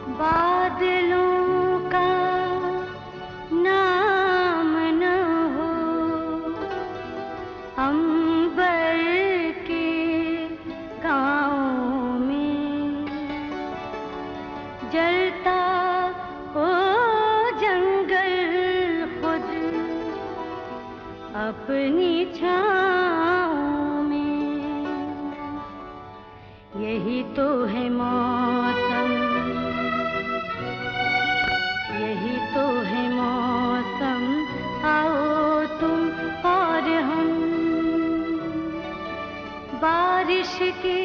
बादलों का नाम न हो, अंबर के गाँव में जलता हो जंगल खुद अपनी छाँव में। यही तो है मौसम, यही तो है मौसम, आओ तुम और हम बारिश के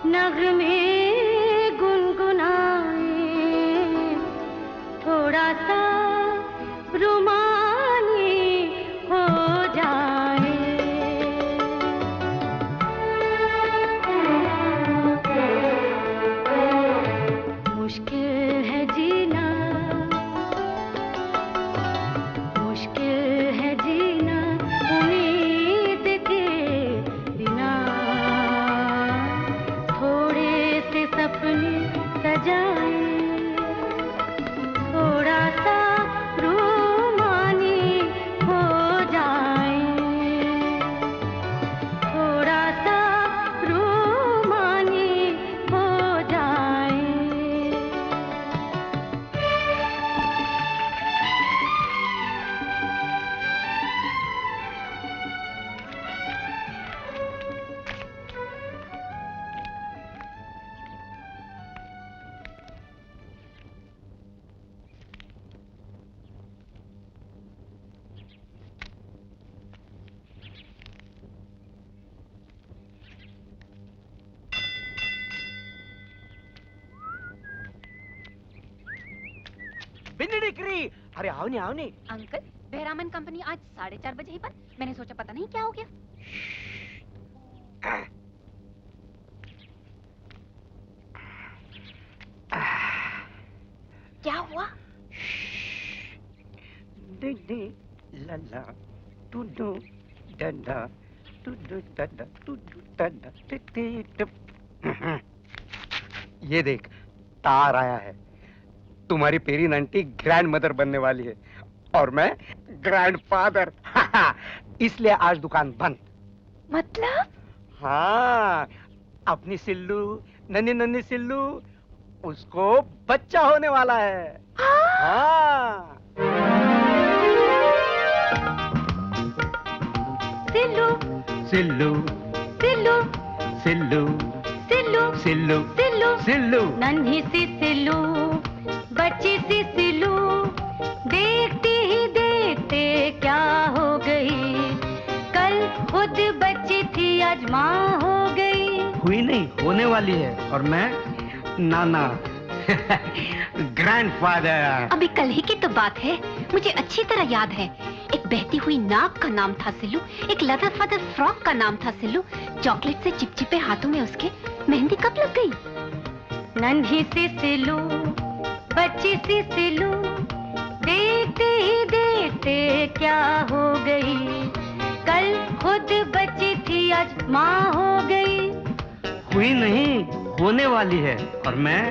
नगमे गुनगुनाए, थोड़ा सा रुमानी हो जाए। मुश्किल है जीना, मुश्किल है जीना उम्मीद के बिना, थोड़े से सपने सजाए, थोड़ा सा रूमानी हो जाए, थोड़ा सा रूमानी हो जाए। बिन्नी डिक्री, अरे आओ नहीं। अंकल, बेहरामन कंपनी आज 4:30 बजे ही बंद। मैंने सोचा पता नहीं क्या हो गया। क्या हुआ? डिडी लला टुडू डंडा टुडू डंडा टुडू डंडा टिटी टप। ये देख, तार आया है। तुम्हारी पेरीन आंटी ग्रैंड मदर बनने वाली है और मैं ग्रैंड फादर। इसलिए आज दुकान बंद। मतलब? हाँ, अपनी सिल्लू, नन्ही नन्ही सिल्लू, उसको बच्चा होने वाला है। हाँ। सिल्लू सिल्लू सिल्लू सिल्लू सिल्लू सिल्लू सिल्लू सिल्लू, नन्ही सी सिल्लू, बच्ची सी सिल्लू, देखते ही देखते क्या हो गई, कल खुद बच्ची थी आज माँ हो गई। हुई नहीं, होने वाली है। और मैं नाना ग्रैंडफादर। अभी कल ही की तो बात है, मुझे अच्छी तरह याद है। एक बहती हुई नाक का नाम था सिल्लू, एक लदर फदर फ्रॉक का नाम था सिल्लू। चॉकलेट से चिपचिपे हाथों में उसके मेहंदी कब लग गई? नन्ही सी सिल्लू, बच्ची सी सिल्लू, देखते ही देखते क्या हो गई, कल खुद बच्ची थी आज माँ हो गई। हुई नहीं, होने वाली है। और मैं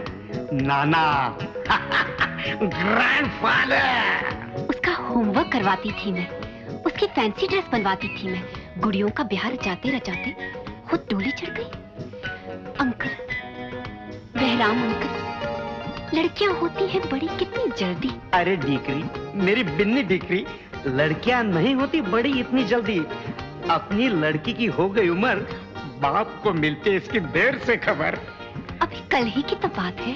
नाना ग्रैंडफादर। उसका होमवर्क करवाती थी मैं, उसकी फैंसी ड्रेस बनवाती थी मैं। गुड़ियों का ब्याह रचाते रचाते खुद डोली चढ़ गई। अंकल, बहराम अंकल, लड़कियां होती हैं बड़ी कितनी जल्दी। अरे डीकरी, मेरी बिन्नी डीकरी, लड़कियां नहीं होती बड़ी इतनी जल्दी। अपनी लड़की की हो गई उम्र, बाप को मिलते इसकी देर से खबर। अभी कल ही की तो बात है,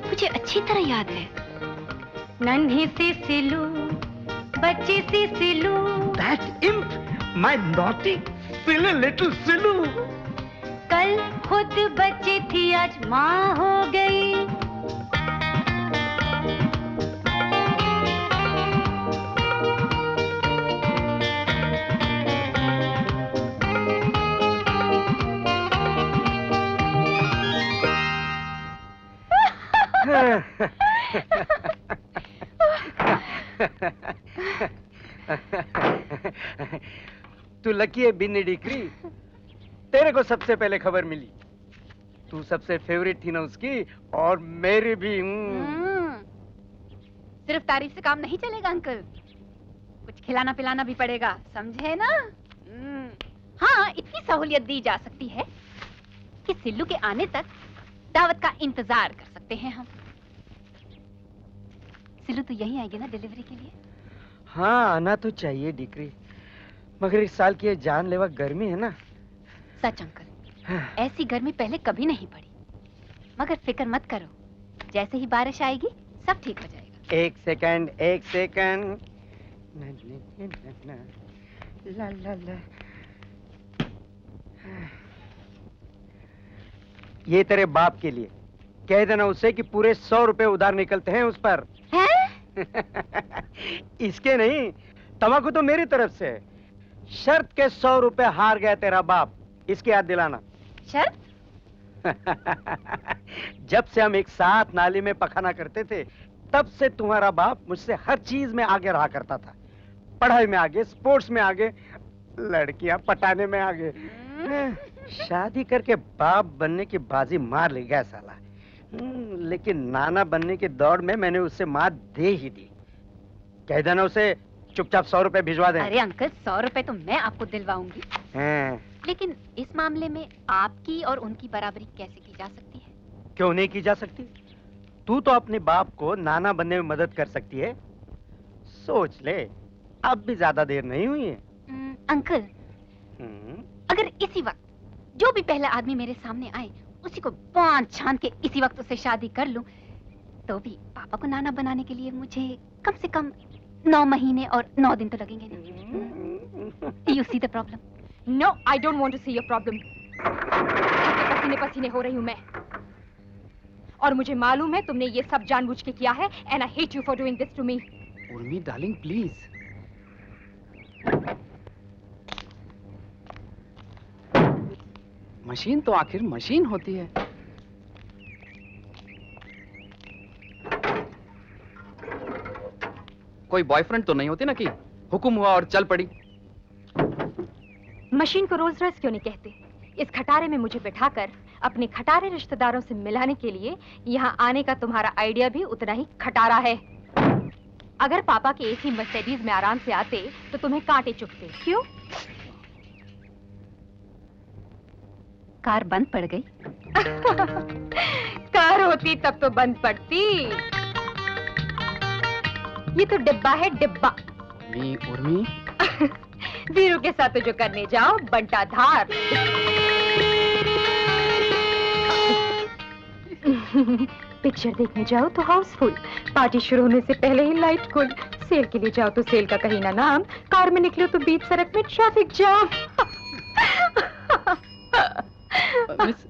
मुझे अच्छी तरह याद है। नन्ही सी सिलू, बच्ची सी Silu. That imp, my naughty, silly little Silu. कल खुद बच्ची थी, आज माँ हो गई। तू लकी है बिन्नी डिक्री, तेरे को सबसे पहले खबर मिली। तू सबसे फेवरेट थी ना उसकी, और मेरी भी। सिर्फ तारीफ से काम नहीं चलेगा अंकल, कुछ खिलाना पिलाना भी पड़ेगा, समझे ना? हाँ, इतनी सहूलियत दी जा सकती है कि सिल्लू के आने तक दावत का इंतजार कर सकते हैं हम। सिल्लू तो यहीं आएगी ना डिलीवरी के लिए? हाँ, आना तो चाहिए डिक्री, मगर इस साल की ये जानलेवा गर्मी है ना। सच अंकल, ऐसी गर्मी पहले कभी नहीं पड़ी। मगर फिक्र मत करो, जैसे ही बारिश आएगी सब ठीक हो जाएगा। एक सेकंड, एक सेकंड। ला ला ला। ये तेरे बाप के लिए, कह देना उसे कि पूरे 100 रुपए उधार निकलते हैं उस पर। इसके नहीं, तमाकू तो मेरी तरफ से है। शर्त के 100 रुपए हार गया तेरा बाप, इसकी याद दिलाना। शर्त? जब से हम एक साथ नाली में पखाना करते थे, तब से तुम्हारा बाप मुझसे हर चीज में आगे रहा करता था। पढ़ाई में आगे, स्पोर्ट्स में आगे, लड़कियां पटाने में आगे। शादी करके बाप बनने की बाजी मार ले गया साला। लेकिन नाना बनने की दौड़ में मैंने उससे मात दे ही दी। कह देना उसे चुपचाप 100 रुपए भिजवा दे। अरे अंकल, 100 रुपए तो मैं आपको दिलवाऊंगी, लेकिन इस मामले में आपकी और उनकी बराबरी कैसे की जा सकती है? क्यों नहीं की जा सकती? तू तो अपने बाप को नाना बनने में मदद कर सकती है। सोच ले, अब भी ज्यादा देर नहीं हुई है। अंकल, अगर इसी वक्त जो भी पहला आदमी मेरे सामने आए, उसी को बांध छान के इसी वक्त उससे शादी कर लूं, तो भी पापा को नाना बनाने के लिए मुझे कम से कम 9 महीने और 9 दिन तो लगेंगे ना? You see the problem? No, I don't want to see your problem. पसीने पसीने हो रही हूँ मैं, और मुझे मालूम है तुमने ये सब जानबूझ के किया है, and I hate you for doing this to me. Urmi darling please. Machine तो आखिर मशीन होती है। कोई बॉयफ्रेंड तो नहीं होती ना कि हुक्म हुआ और चल पड़ी। मशीन को रोल्स रॉयस क्यों नहीं कहते? इस खटारे में मुझे बिठाकर अपने खटारे रिश्तेदारों से मिलाने के लिए यहाँ आने का तुम्हारा आइडिया भी उतना ही खटारा है। अगर पापा के एसी मर्सिडीज में आराम से आते तो तुम्हें कांटे चुभते। क्यों? कार बंद पड़ गई। कार होती तब तो बंद पड़ती। ये तो डिब्बा है, डिब्बा। उर्मी वीरू के साथ तो जो करने जाओ बंटा धार। पिक्चर देखने जाओ तो हाउसफुल, पार्टी शुरू होने से पहले ही लाइट गुल, सेल के लिए जाओ तो सेल का कहीं ना नाम, कार में निकलो तो बीच सड़क में ट्रैफिक जाम। मिस,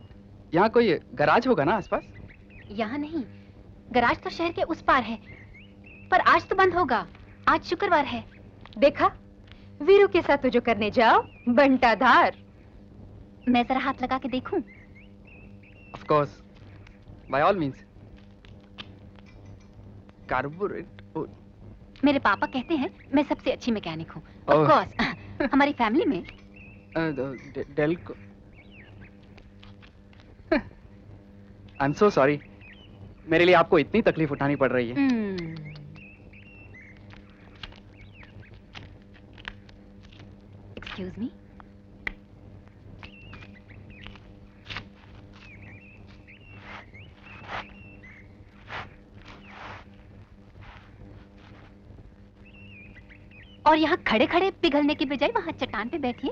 यहाँ कोई गराज होगा ना आसपास? यहाँ नहीं, गराज तो शहर के उस पार है, पर आज तो बंद होगा, आज शुक्रवार है। देखा, वीरू के साथ तो जो करने जाओ बंटा धार। मैं जरा हाथ लगा के देखूं? Of course, by all means. कार्बोरेट। मेरे पापा कहते हैं मैं सबसे अच्छी मैकेनिक हूँ। Oh. Of course, हमारी फैमिली में। डेल्को। I'm so sorry. मेरे लिए आपको इतनी तकलीफ उठानी पड़ रही है। Excuse me? और यहाँ खड़े खड़े पिघलने की बजाय वहाँ चट्टान पे बैठिए,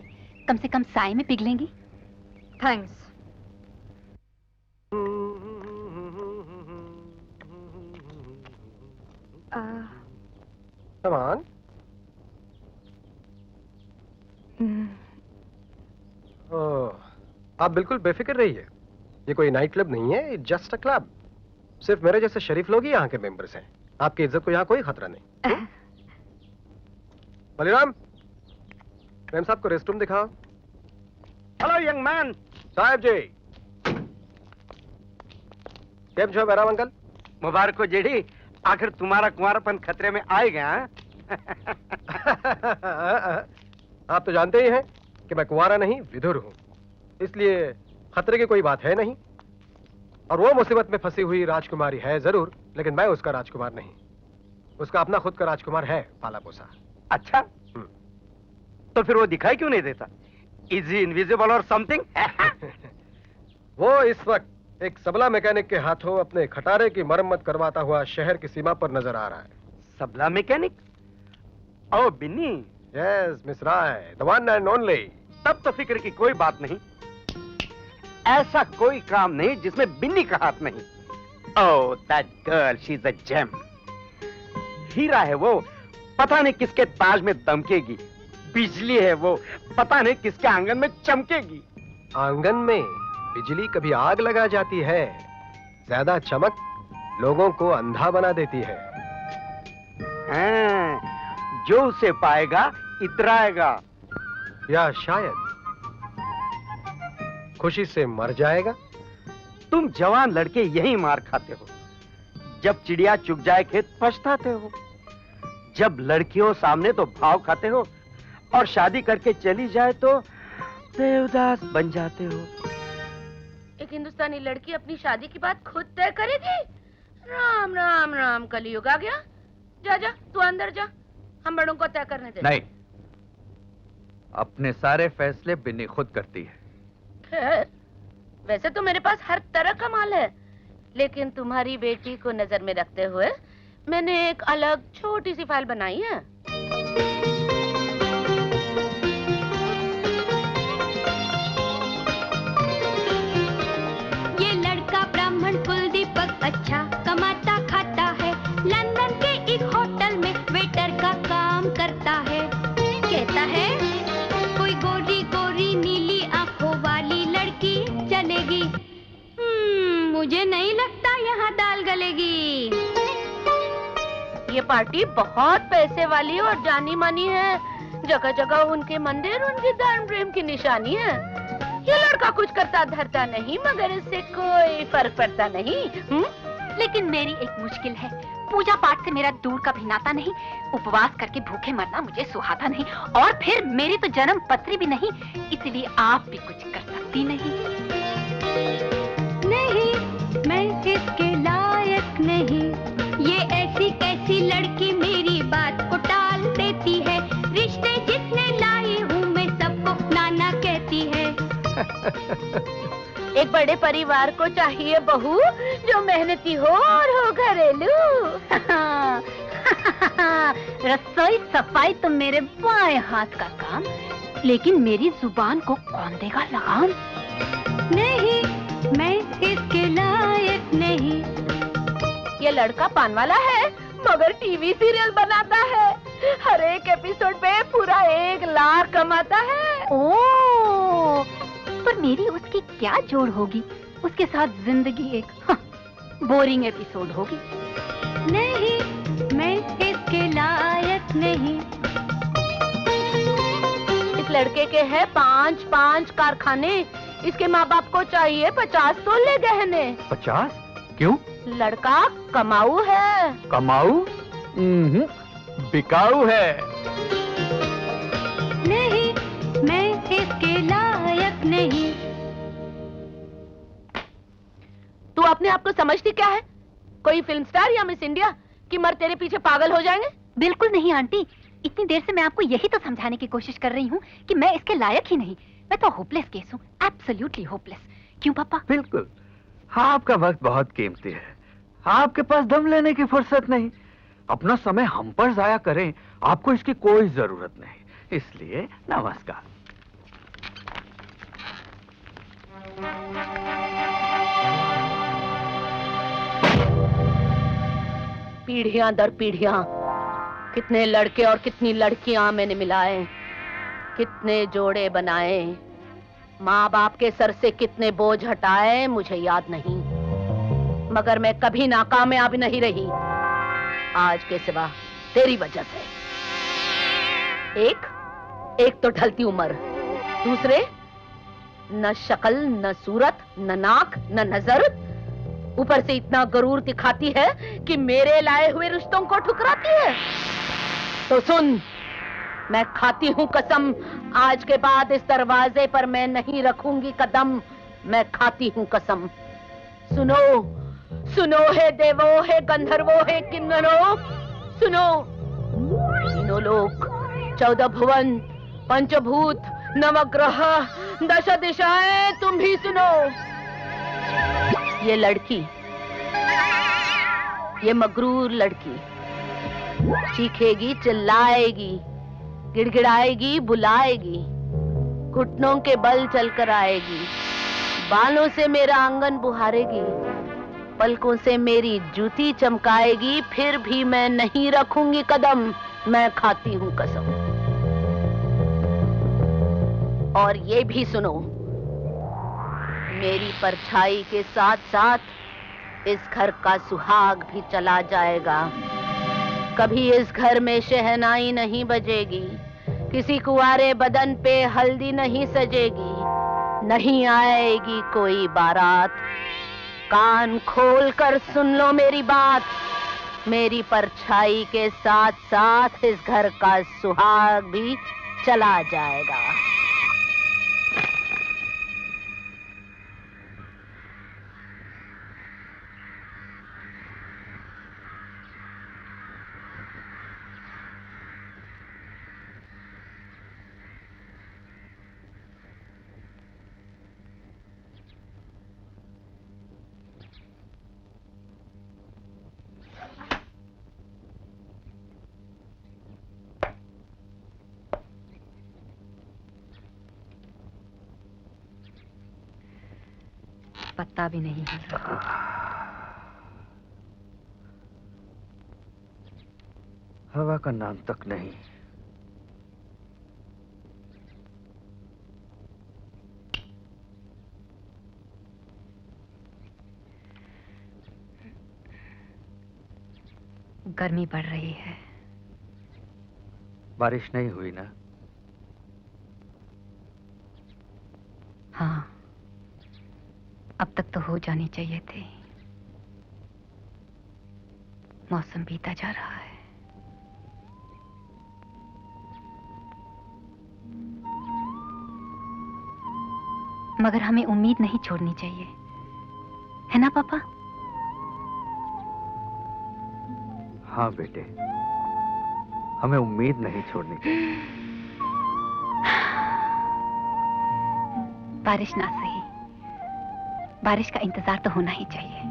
कम से कम साए में पिघलेंगी। थैंक्स। Come on. ओह, आप बिल्कुल बेफिक्र रहिए। ये कोई नाइट क्लब नहीं है, जस्ट अ क्लब। सिर्फ मेरे जैसे शरीफ लोग ही यहाँ के मेंबर्स हैं। आपकी इज्जत को यहाँ कोई खतरा नहीं। बलिराम, प्रेम साहब को रेस्ट रूम दिखाओ। Hello young man. साहब जी, केम छो बैराम अंकल? मुबारक हो जेडी, आखिर तुम्हारा कुंवारापन खतरे में आए गया। आप तो जानते ही हैं कि मैं कुंवारा नहीं विधुर हूं, इसलिए खतरे की कोई बात है नहीं। और वो मुसीबत में फंसी हुई राजकुमारी है जरूर, लेकिन मैं उसका राजकुमार नहीं। उसका अपना खुद का राजकुमार है, पाला पोसा। अच्छा, तो फिर वो दिखाई क्यों नहीं देता? इज ही इनविजिबल और समथिंग? वो इस वक्त एक सबला मैकेनिक के हाथों अपने खटारे की मरम्मत करवाता हुआ शहर की सीमा पर नजर आ रहा है। सबला मैकेनिक? ओ Binny. Yes miss Rai, the one and only. तब तो फिक्र की कोई बात नहीं। ऐसा कोई काम नहीं जिसमें बिन्नी का हाथ नहीं। Oh that girl, she is a gem. हीरा है वो, पता नहीं किसके ताज में दमकेगी। बिजली है वो, पता नहीं किसके आंगन में चमकेगी। आंगन में बिजली कभी आग लगा जाती है, ज्यादा चमक लोगों को अंधा बना देती है। हाँ, जो उसे पाएगा इतराएगा, या शायद खुशी से मर जाएगा। तुम जवान लड़के यही मार खाते हो। जब चिड़िया चुग जाए खेत पछताते हो, जब लड़कियों सामने तो भाव खाते हो, और शादी करके चली जाए तो देवदास बन जाते हो। एक हिंदुस्तानी लड़की अपनी शादी की बात खुद तय करेगी? राम राम राम, कलयुग आ गया। जा जा, तू अंदर जा, हम बड़ों को तय करने दे। नहीं, अपने सारे फैसले बिन्नी खुद करती है। खैर, वैसे तो मेरे पास हर तरह का माल है, लेकिन तुम्हारी बेटी को नजर में रखते हुए मैंने एक अलग छोटी सी फाइल बनाई है। ये लड़का ब्राह्मण कुल दीपक अच्छा कमाता खाता है, लंदन के एक होटल में वेटर का काम करता है। कहता है कोई गोरी गोरी नीली आंखों वाली लड़की चलेगी। मुझे नहीं लगता यहाँ दाल गलेगी। ये पार्टी बहुत पैसे वाली और जानी मानी है। जगह जगह उनके मंदिर उनकी धर्म प्रेम की निशानी है। ये लड़का कुछ करता धरता नहीं, मगर इससे कोई फर्क पड़ता नहीं। लेकिन मेरी एक मुश्किल है, पूजा पाठ से मेरा दूर का भी नाता नहीं, उपवास करके भूखे मरना मुझे सुहाता नहीं, और फिर मेरी तो जन्म पत्री भी नहीं, इसलिए आप भी कुछ कर सकती नहीं। नहीं, मैं इसके लायक नहीं। ये ऐसी कैसी लड़की मेरी बात को टाल देती है। रिश्ते जितने लाई हूँ मैं सबको नाना कहती है। एक बड़े परिवार को चाहिए बहू जो मेहनती हो और हो घरेलू। रसोई सफाई तो मेरे बाएं हाथ का काम, लेकिन मेरी जुबान को कौन देगा लगाम? नहीं, मैं इसके लायक नहीं। ये लड़का पान वाला है, मगर टीवी सीरियल बनाता है। हर एक एपिसोड पे पूरा 1 लाख कमाता है। ओह, पर मेरी उसकी क्या जोड़ होगी? उसके साथ जिंदगी एक बोरिंग एपिसोड होगी। नहीं, मैं इसके लायक नहीं। इस लड़के के हैं 5 कारखाने। इसके माँ बाप को चाहिए 50 तोले गहने। 50? क्यों? लड़का कमाऊ है। कमाऊ? बिकाऊ है। नहीं, मैं इसके लायक नहीं। तू अपने आप को समझती क्या है? कोई फिल्म स्टार या मिस इंडिया कि मर तेरे पीछे पागल हो जाएंगे? बिल्कुल नहीं आंटी, इतनी देर से मैं आपको यही तो समझाने की कोशिश कर रही हूँ कि मैं इसके लायक ही नहीं। मैं तो होपलेस केस हूँ, एब्सोल्युटली होपलेस। क्यों पापा? बिल्कुल। आपका वक्त बहुत कीमती है, आपके पास दम लेने की फुर्सत नहीं। अपना समय हम पर जाया करें, आपको इसकी कोई जरूरत नहीं। इसलिए नमस्कार। पीढ़ियां दर पीढ़ियां कितने लड़के और कितनी लड़कियां मैंने मिलाए, कितने जोड़े बनाए, माँ बाप के सर से कितने बोझ हटाए मुझे याद नहीं, मगर मैं कभी नाकामयाब नहीं रही। आज के सिवा तेरी वजह से। एक तो ढलती उम्र, दूसरे न शक्ल न सूरत न नाक न नजर, ऊपर से इतना गरूर दिखाती है कि मेरे लाए हुए रिश्तों को ठुकराती है। तो सुन, मैं खाती हूँ कसम, आज के बाद इस दरवाजे पर मैं नहीं रखूंगी कदम। मैं खाती हूँ कसम। सुनो सुनो हे देवो, हे गंधर्वो, हे किन्नरों, सुनो। तीनों लोक, 14 भुवन, पंचभूत, नवग्रह, 10 दिशाएं, तुम भी सुनो। ये लड़की, ये मगरूर लड़की चीखेगी, चिल्लाएगी, गिड़गिड़ाएगी, बुलाएगी, घुटनों के बल चलकर आएगी, बालों से मेरा आंगन बुहारेगी, पलकों से मेरी जूती चमकाएगी, फिर भी मैं नहीं रखूंगी कदम। मैं खाती हूँ कसम। और ये भी सुनो, मेरी परछाई के साथ साथ इस घर का सुहाग भी चला जाएगा। कभी इस घर में शहनाई नहीं बजेगी, किसी कुंवारे बदन पे हल्दी नहीं सजेगी, नहीं आएगी कोई बारात। कान खोल कर सुन लो मेरी बात, मेरी परछाई के साथ साथ इस घर का सुहाग भी चला जाएगा। पत्ता भी नहीं हिल रहा। हवा का नाम तक नहीं। गर्मी बढ़ रही है। बारिश नहीं हुई ना? हाँ, अब तक तो हो जानी चाहिए थी। मौसम बीता जा रहा है। मगर हमें उम्मीद नहीं छोड़नी चाहिए, है ना पापा? हाँ बेटे, हमें उम्मीद नहीं छोड़नी चाहिए। बारिश ना सही, बारिश का इंतजार तो होना ही चाहिए।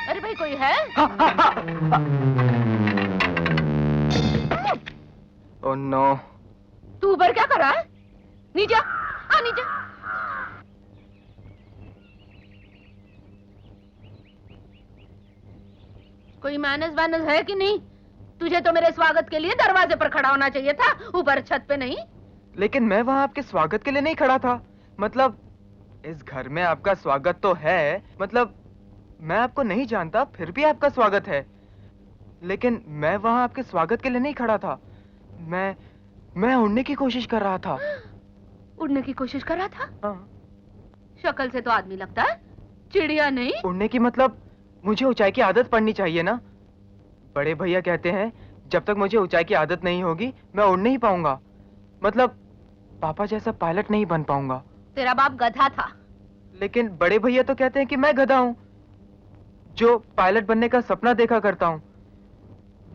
अरे भाई, कोई है? Oh no. तू ऊपर क्या कर रहा है? नीचे आ, नीचे। कोई मैनर्स वैनर्स है कि नहीं? तुझे तो मेरे स्वागत के लिए दरवाजे पर खड़ा होना चाहिए था, ऊपर छत पे नहीं। लेकिन मैं वहाँ आपके स्वागत के लिए नहीं खड़ा था। मतलब इस घर में आपका स्वागत तो है, मतलब मैं आपको नहीं जानता फिर भी आपका स्वागत है, लेकिन मैं वहाँ आपके स्वागत के लिए नहीं खड़ा था। मैं उड़ने की कोशिश कर रहा था। उड़ने की कोशिश कर रहा था? हाँ। शक्ल से तो आदमी लगता है, चिड़िया नहीं। उड़ने की मतलब मुझे ऊंचाई की आदत पड़नी चाहिए ना। बड़े भैया कहते हैं जब तक मुझे ऊंचाई की आदत नहीं होगी मैं उड़ नहीं पाऊंगा। मतलब पापा जैसा पायलट नहीं बन पाऊंगा। तेरा बाप गधा था। लेकिन बड़े भैया तो कहते हैं कि मैं गधा हूँ जो पायलट बनने का सपना देखा करता हूँ।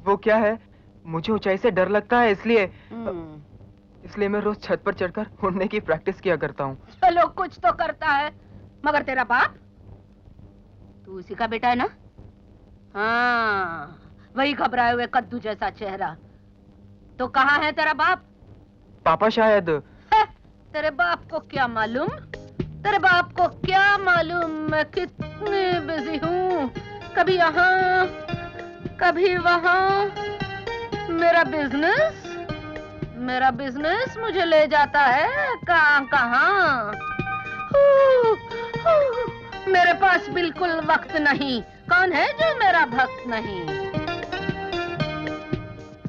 वो क्या है, मुझे ऊंचाई से डर लगता है, इसलिए मैं रोज छत पर चढ़कर उड़ने की प्रैक्टिस किया करता हूँ। चलो कुछ तो करता है, मगर तेरा बाप, तू उसी का बेटा है ना? हाँ, वही घबराए हुए कद्दू जैसा चेहरा। तो कहाँ है तेरा बाप? पापा शायद। तेरे बाप को क्या मालूम? तेरे बाप को क्या मालूम मैं कितनी बिजी हूँ, कभी यहाँ कभी वहाँ। मेरा बिजनेस मुझे ले जाता है कहाँ कहाँ। मेरे पास बिल्कुल वक्त नहीं। कौन है जो मेरा भक्त नहीं?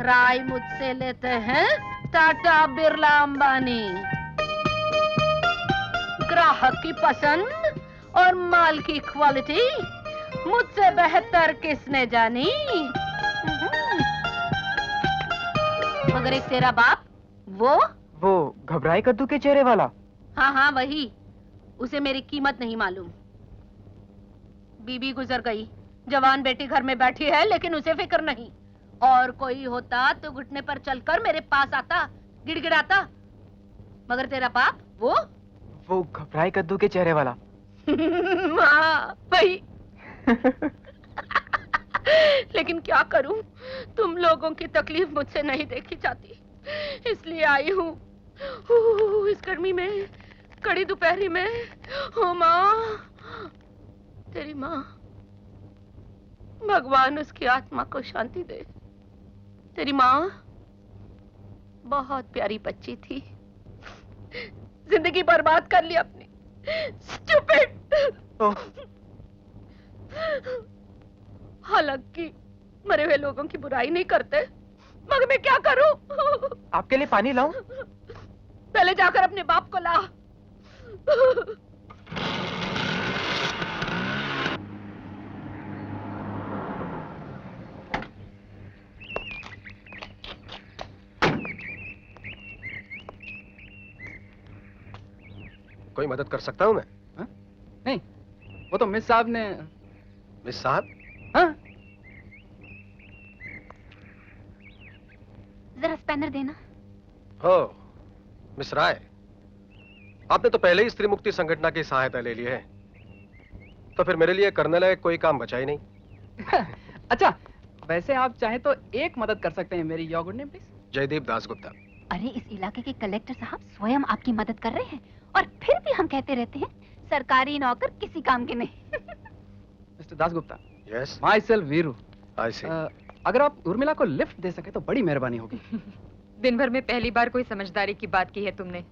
राय मुझसे लेते हैं टाटा, बिरला, अंबानी। ग्राहक की पसंद और माल की क्वालिटी मुझसे बेहतर किसने जानी? मगर एक तेरा बाप, वो घबराए कद्दू के चेहरे वाला। हाँ हाँ वही। उसे मेरी कीमत नहीं मालूम। बीबी गुजर गई, जवान बेटी घर में बैठी है, लेकिन उसे फिक्र नहीं। और कोई होता तो घुटने पर चलकर मेरे पास आता, गिड़गिड़ाता। मगर तेरा बाप, वो घबराए कद्दू के चेहरे वाला। हाँ वही। लेकिन क्या करूं, तुम लोगों की तकलीफ मुझसे नहीं देखी जाती, इसलिए आई हूँ इस गर्मी में, कड़ी दोपहरी में। ओ माँ, तेरी माँ, भगवान उसकी आत्मा को शांति दे। तेरी माँ बहुत प्यारी बच्ची थी, जिंदगी बर्बाद कर ली अपनी। स्टूपिड। हालांकि मरे हुए लोगों की बुराई नहीं करते, मगर मैं क्या करूं? आपके लिए पानी लाऊं? पहले जाकर अपने बाप को ला। कोई मदद कर सकता हूँ मैं? हा? नहीं, वो तो मिस साहब ने। मिस साहब? हाँ? जरा स्पैनर देना। हो, मिस राय, आपने तो पहले ही स्त्री मुक्ति संगठन की सहायता ले ली है, तो फिर मेरे लिए करने लायक कोई काम बचा ही नहीं। अच्छा, वैसे आप चाहें तो एक मदद कर सकते हैं मेरी। Your good name please? Jaideep Dasgupta. अरे इस इलाके के कलेक्टर साहब स्वयं आपकी मदद कर रहे हैं, और फिर भी हम कहते रहते हैं सरकारी नौकर किसी काम के नहीं। Mister Dasgupta. Yes. Myself Veeru. I see. अगर आप उर्मिला को लिफ्ट दे सके तो बड़ी मेहरबानी होगी। दिन भर में पहली बार कोई समझदारी की बात की है तुमने।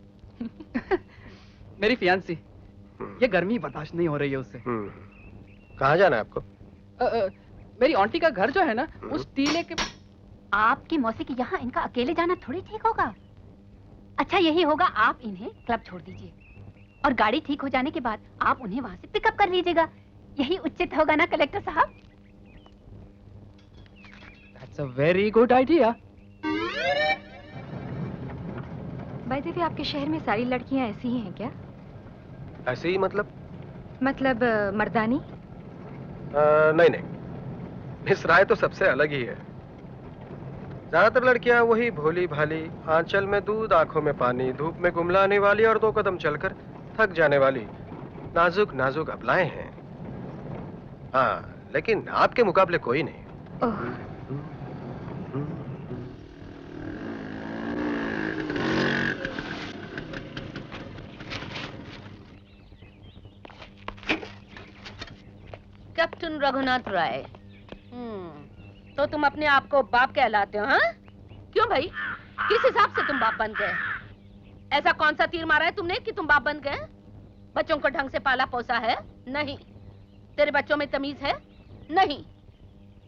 मेरी फियांसी, ये गर्मी बर्दाश्त नहीं हो रही है उससे। कहाँ जाना है आपको? मेरी आंटी का घर जो है ना, उस टीले के। आपकी मौसी के यहाँ इनका अकेले जाना थोड़ी ठीक होगा। अच्छा यही होगा, आप इन्हें क्लब छोड़ दीजिए, और गाड़ी ठीक हो जाने के बाद आप उन्हें वहाँ से पिकअप कर लीजिएगा। यही उचित होगा ना कलेक्टर साहब? That's a very good idea. By the way, आपके शहर में सारी लड़कियां ऐसी ही हैं क्या? ऐसे ही मतलब? मतलब मर्दानी? नहीं नहीं, मिस राय तो सबसे अलग ही है। ज्यादातर लड़कियां वही भोली भाली, आंचल में दूध, आंखों में पानी, धूप में गुमलाने वाली और 2 कदम चलकर थक जाने वाली नाजुक नाजुक अबलाएं हैं। हाँ, लेकिन आपके मुकाबले कोई नहीं। ओह, कैप्टन रघुनाथ राय। तो तुम अपने आप को बाप कहलाते हो? हाँ? क्यों भाई, किस हिसाब से तुम बाप बन गए? ऐसा कौन सा तीर मारा है तुमने कि तुम बाप बन गए? बच्चों को ढंग से पाला पोसा है? नहीं। तेरे बच्चों में तमीज है? नहीं।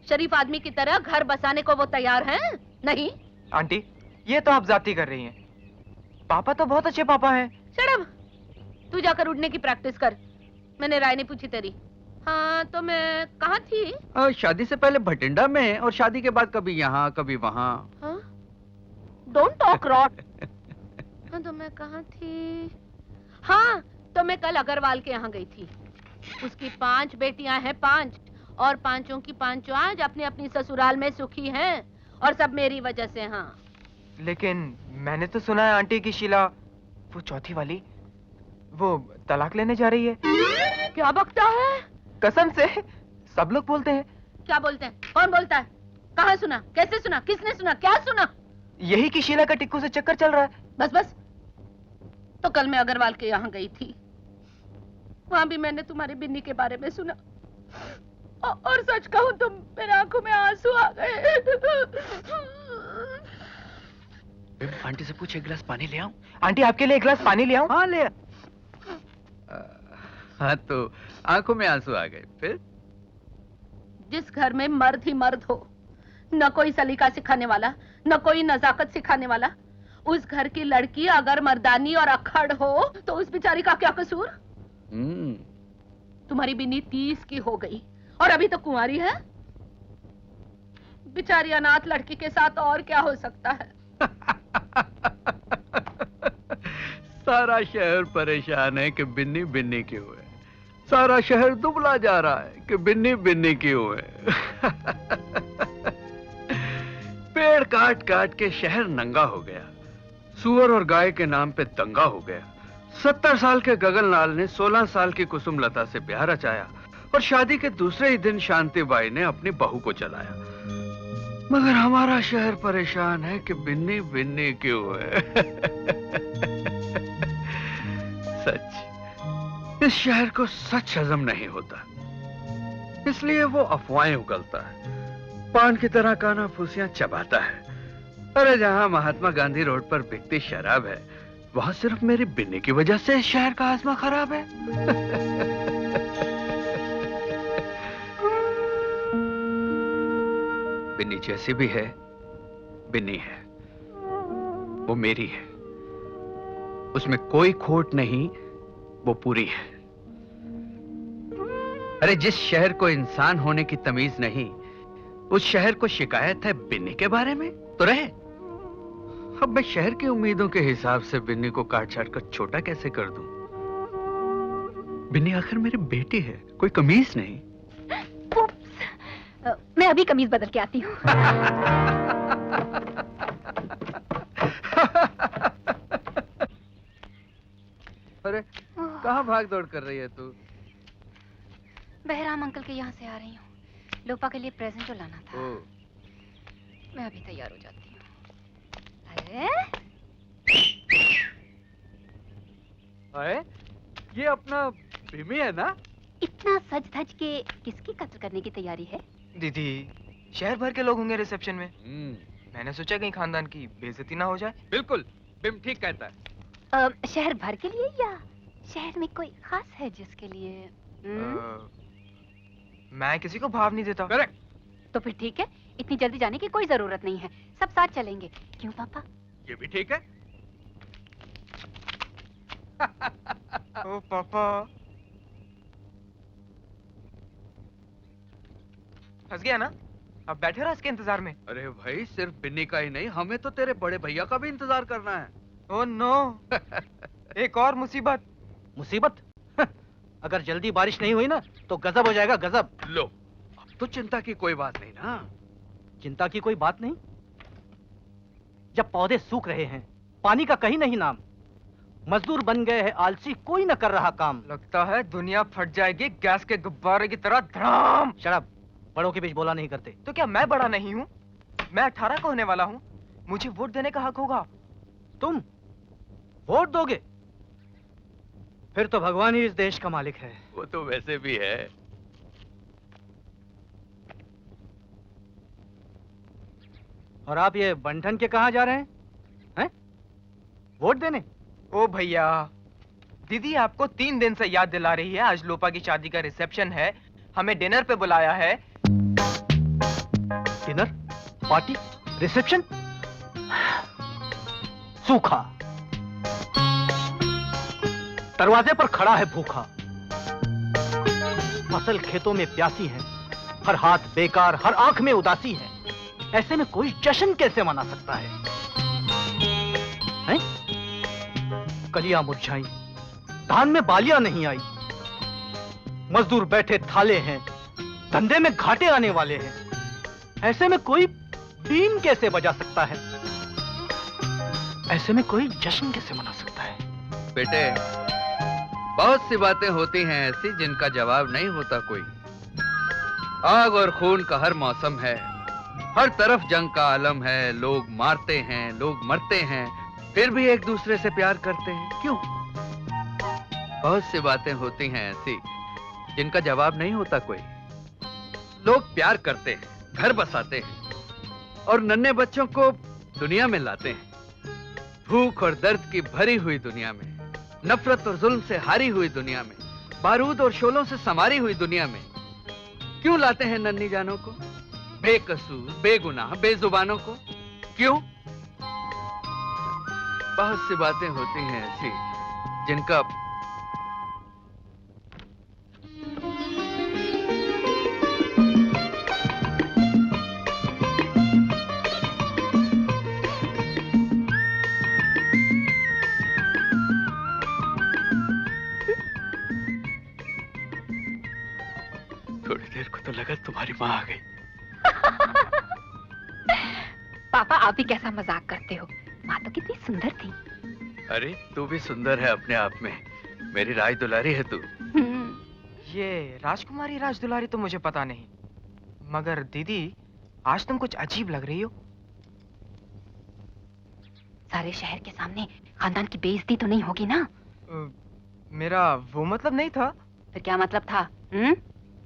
शरीफ आदमी की तरह घर बसाने को वो तैयार हैं? नहीं। आंटी, ये तो आप जाती कर रही हैं। पापा तो बहुत अच्छे पापा हैं। शर्म। तू जाकर उड़ने की प्रैक्टिस कर। मैंने राय नहीं पूछी तेरी। हाँ, तो मैं कहाँ थी? शादी से पहले भटिंडा में, और शादी के बाद कभी यहाँ कभी वहाँ। Don't talk rot. हाँ, तो मैं कहाँ थी? हाँ, तो मैं कल अग्रवाल के यहाँ गई थी। उसकी 5 बेटियां हैं, 5, और 5 की 5 आज अपनी अपनी ससुराल में सुखी हैं। और सब मेरी वजह से। हाँ, लेकिन मैंने तो सुना है आंटी की शीला, वो चौथी वाली, वो तलाक लेने जा रही है। क्या बकता है? कसम से, सब लोग बोलते हैं। क्या बोलते हैं? कौन बोलता है? कहाँ सुना? कैसे सुना? किसने सुना? क्या सुना? यही कि शीला का टिक्कू से चक्कर चल रहा है। बस बस। तो कल मैं अग्रवाल के यहाँ गई थी, वहां भी मैंने तुम्हारी बिन्नी के बारे में सुना, और सच कहूं तो मेरे आंखों में आंसू आ गए। आंटी से पूछ, एक गिलास पानी ले आऊं? आंटी आपके लिए एक गिलास पानी ले आऊं? हाँ ले। हाँ तो आंखों में आंसू आ गए। फिर जिस घर में मर्द ही मर्द हो, न कोई सलीका सिखाने वाला, न कोई नजाकत सिखाने वाला, उस घर की लड़की अगर मर्दानी और अखड़ हो तो उस बेचारी का क्या कसूर? तुम्हारी बिन्नी 30 की हो गई और अभी तो कुंवारी है। बेचारी अनाथ लड़की के साथ और क्या हो सकता है? सारा शहर परेशान है कि बिन्नी बिन्नी क्यों है। सारा शहर दुबला जा रहा है कि बिन्नी बिन्नी क्यों है। पेड़ काट काट के शहर नंगा हो गया। सुअर और गाय के नाम पे दंगा हो गया। 70 साल के गगनलाल ने 16 साल की कुसुमलता से ब्याह रचाया और शादी के दूसरे ही दिन शांतिबाई ने अपनी बहू को जलाया। मगर हमारा शहर परेशान है कि बिन्नी बिन्नी क्यों है। सच, इस शहर को सच हजम नहीं होता, इसलिए वो अफवाहें उगलता है, पान की तरह काना फूसियां चबाता है। अरे जहां महात्मा गांधी रोड पर बिकती शराब है, वहां सिर्फ मेरी बिन्नी की वजह से इस शहर का आसमा खराब है। बिन्नी जैसी भी है, बिन्नी है, वो मेरी है, उसमें कोई खोट नहीं, वो पूरी है। अरे जिस शहर को इंसान होने की तमीज नहीं, उस शहर को शिकायत है बिन्नी के बारे में तो रहे। अब मैं शहर की उम्मीदों के हिसाब से बिन्नी को काट छाट कर छोटा कैसे कर दूं? बिन्नी आखिर मेरी बेटी है, कोई कमीज नहीं। मैं अभी कमीज बदल के आती हूँ। अरे कहाँ भाग दौड़ कर रही है तू? बहराम अंकल के यहाँ से आ रही हूँ। लोपा के लिए प्रेजेंट जो लाना था। मैं अभी तैयार हो जाती हूँ। अरे ये अपना बिमी है ना? इतना सज धज के किसकी कत्ल करने की तैयारी है? दीदी, शहर भर के लोग होंगे रिसेप्शन में। मैंने सोचा कहीं खानदान की बेइज्जती ना हो जाए। बिल्कुल, बिम ठीक कहता है। शहर भर के लिए या शहर में कोई खास है जिसके लिए? मैं किसी को भाव नहीं देता। करेक्ट। तो फिर ठीक है, इतनी जल्दी जाने की कोई जरूरत नहीं है, सब साथ चलेंगे। क्यों पापा? ये भी ठीक है। ओ पापा, फंस गया ना? अब बैठे रहो इसके इंतजार में। अरे भाई, सिर्फ बिन्नी का ही नहीं, हमें तो तेरे बड़े भैया का भी इंतजार करना है। ओह नो, एक और मुसीबत। मुसीबत? अगर जल्दी बारिश नहीं हुई ना तो गजब हो जाएगा, गजब। लो, अब तो चिंता की कोई बात नहीं ना। चिंता की कोई बात नहीं? जब पौधे सूख रहे हैं, पानी का कहीं नहीं नाम, मजदूर बन गए हैं आलसी, कोई न कर रहा काम। लगता है दुनिया फट जाएगी गैस के गुब्बारे की तरह। धड़ाम। शराब, बड़ों के बीच बोला नहीं करते। तो क्या मैं बड़ा नहीं हूँ? मैं 18 का होने वाला हूँ, मुझे वोट देने का हक होगा। तुम वोट दोगे? फिर तो भगवान ही इस देश का मालिक है। वो तो वैसे भी है। और आप ये बंठन के कहाँ जा रहे हैं? हैं? वोट देने? ओ भैया, दीदी आपको 3 दिन से याद दिला रही है, आज लोपा की शादी का रिसेप्शन है, हमें डिनर पे बुलाया है। Dinner, party, reception? सूखा, दरवाजे पर खड़ा है भूखा, फसल खेतों में प्यासी है, हर हाथ बेकार, हर आंख में उदासी है। ऐसे में कोई जश्न कैसे मना सकता है? हैं? कलियां मुरझाई, धान में बालियां नहीं आई, मजदूर बैठे थाले हैं, धंधे में घाटे आने वाले हैं। ऐसे में कोई बीन कैसे बजा सकता है? ऐसे में कोई जश्न कैसे मना सकता है? बेटे, बहुत सी बातें होती हैं ऐसी जिनका जवाब नहीं होता कोई। आग और खून का हर मौसम है, हर तरफ जंग का आलम है, लोग मारते हैं, लोग मरते हैं, फिर भी एक दूसरे से प्यार करते हैं। क्यों? बहुत सी बातें होती हैं ऐसी जिनका जवाब नहीं होता कोई। लोग प्यार करते हैं, घर बसाते हैं और नन्हे बच्चों को दुनिया में लाते हैं। भूख और दर्द की भरी हुई दुनिया में, नफरत और जुल्म से हारी हुई दुनिया में, बारूद और शोलों से संवारी हुई दुनिया में क्यों लाते हैं नन्ही जानों को, बेकसूर, बेगुनाह, बेजुबानों को? क्यों? बहुत सी बातें होती हैं ऐसी जिनका थोड़ी देर को तो लगा तुम्हारी माँ आ गई। पापा, आप भी कैसा मजाक करते हो? माँ तो कितनी सुंदर थी। अरे तू भी सुंदर है अपने आप में, मेरी राज दुलारी है तू। ये राजकुमारी राज दुलारी तो मुझे पता नहीं, मगर दीदी आज तुम कुछ अजीब लग रही हो। सारे शहर के सामने खानदान की बेइज्जती तो नहीं होगी ना? मेरा वो मतलब नहीं था। फिर क्या मतलब था?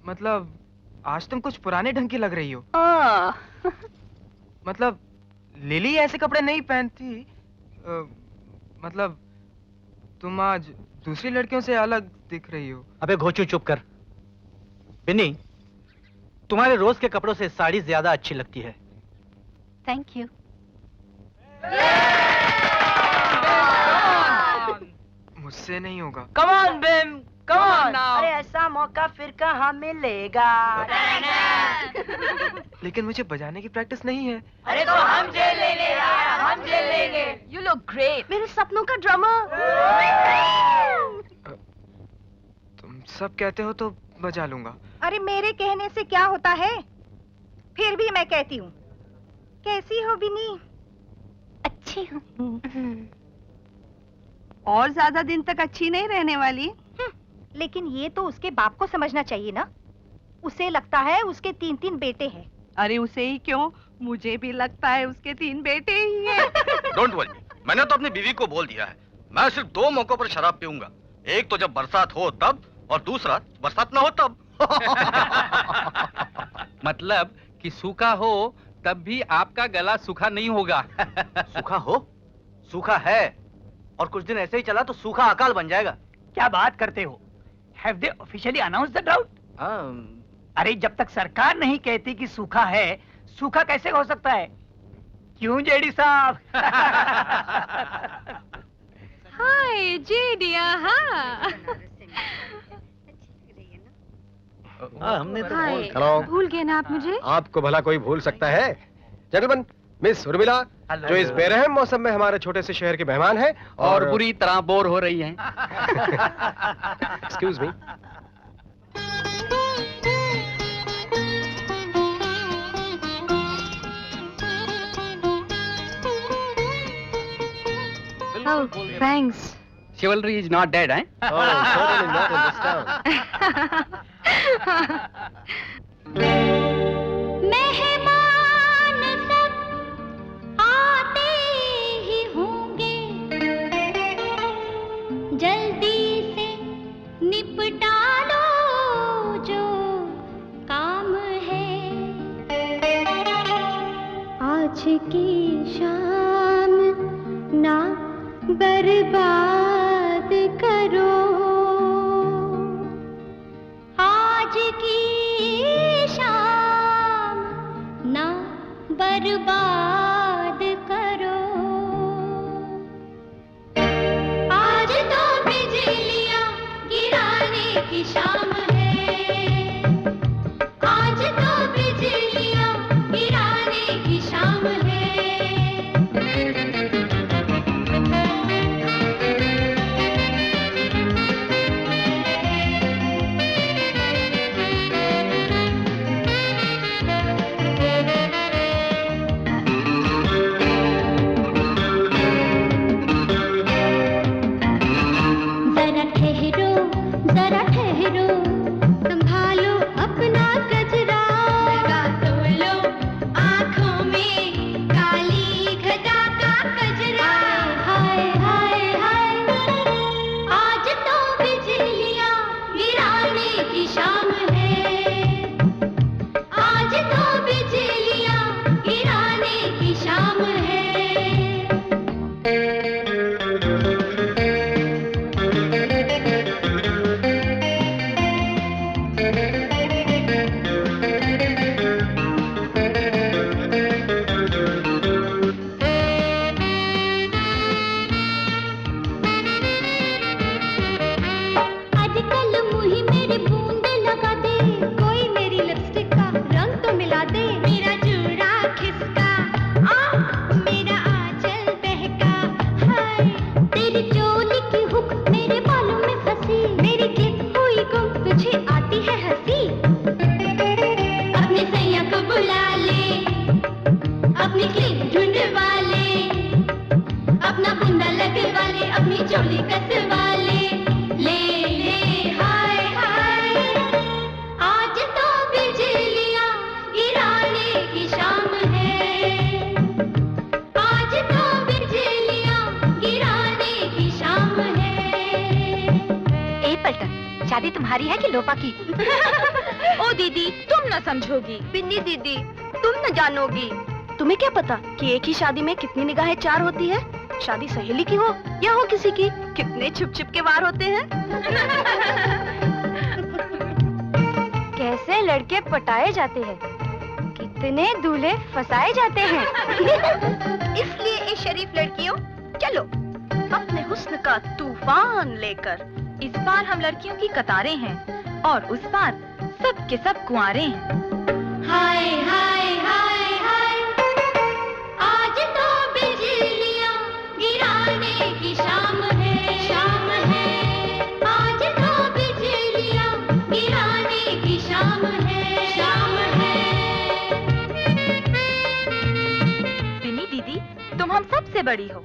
मतलब आज तुम कुछ पुराने ढंग की लग रही हो। मतलब लिली ऐसे कपड़े नहीं पहनती। मतलब तुम आज दूसरी लड़कियों से अलग दिख रही हो। अबे घोचू, चुप कर। बिन्नी, तुम्हारे रोज के कपड़ों से साड़ी ज्यादा अच्छी लगती है। Thank you. मुझसे नहीं होगा। कम ऑन बेम, कम ऑन। अरे ऐसा मौका फिर कहाँ मिलेगा? लेकिन मुझे बजाने की प्रैक्टिस नहीं है। अरे तो हम जेल ले ले यार, हम जेल लेंगे। You look great. मेरे सपनों का ड्रमर। तुम सब कहते हो तो बजा लूंगा। अरे मेरे कहने से क्या होता है? फिर भी मैं कहती हूँ। कैसी हो बिनी? अच्छी हूँ। और ज्यादा दिन तक अच्छी नहीं रहने वाली। लेकिन ये तो उसके बाप को समझना चाहिए ना। उसे लगता है उसके 3-3 बेटे हैं। अरे उसे ही क्यों, मुझे भी लगता है उसके 3 बेटे ही हैं। डोंट वरी, मैंने तो अपनी बीवी को बोल दिया है, मैं सिर्फ 2 मौकों पर शराब पीऊंगा। एक तो जब बरसात हो तब, और दूसरा बरसात ना हो तब। मतलब कि सूखा हो तब भी आपका गला सूखा नहीं होगा। सूखा हो? सूखा है, और कुछ दिन ऐसे ही चला तो सूखा अकाल बन जाएगा। क्या बात करते हो? Have they officially announced the drought? अरे जब तक सरकार नहीं कहती कि सूखा है, सूखा कैसे हो सकता है? क्यों जेडी साहब? हाय जेडिया, हाँ। हमने तो हाय, हेलो। भूल गए ना आप मुझे? आपको भला कोई भूल सकता है? जेंटलमैन, मिस उर्मिला, जो इस बेरहम मौसम में हमारे छोटे से शहर के मेहमान हैं और बुरी तरह बोर हो रही हैं। Excuse me. Oh, thanks. Chivalry is not dead, हैं? Oh, certainly not in this town. मेहमान सब आते ही होंगे, जल्दी से निपटा लो जो काम है। आज की शाम ना बर्बाद करो, आज की शाम ना बर्बाद करो। आज तो बिजलियां गिराने की शाम है, आज तो बिजलियां गिराने की शाम है। शादी तुम्हारी है कि लोपा की? ओ दीदी, तुम न समझोगी। बिन्नी दीदी, तुम न जानोगी। तुम्हें क्या पता कि एक ही शादी में कितनी निगाहें चार होती है? शादी सहेली की हो या हो किसी की, कितने छुप छुप के वार होते हैं। कैसे लड़के पटाए जाते हैं, कितने दूल्हे फंसाए जाते हैं। इसलिए ए शरीफ लड़कियों, चलो अपने हुस्न का तूफान लेकर। इस बार हम लड़कियों की कतारें हैं और उस बार सब के सब कुंवारे हैं। हाय हाय हाय हाय, आज तो बिजलियां गिराने की शाम है, शाम है। आज तो बिजलियां गिराने की शाम है, शाम है। बिन्नी दीदी, तुम हम सबसे बड़ी हो,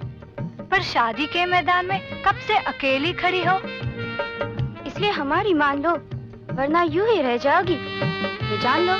पर शादी के मैदान में कब से अकेली खड़ी हो? इसलिए हमारी मान लो, वरना यूं ही रह जाओगी, ये जान लो।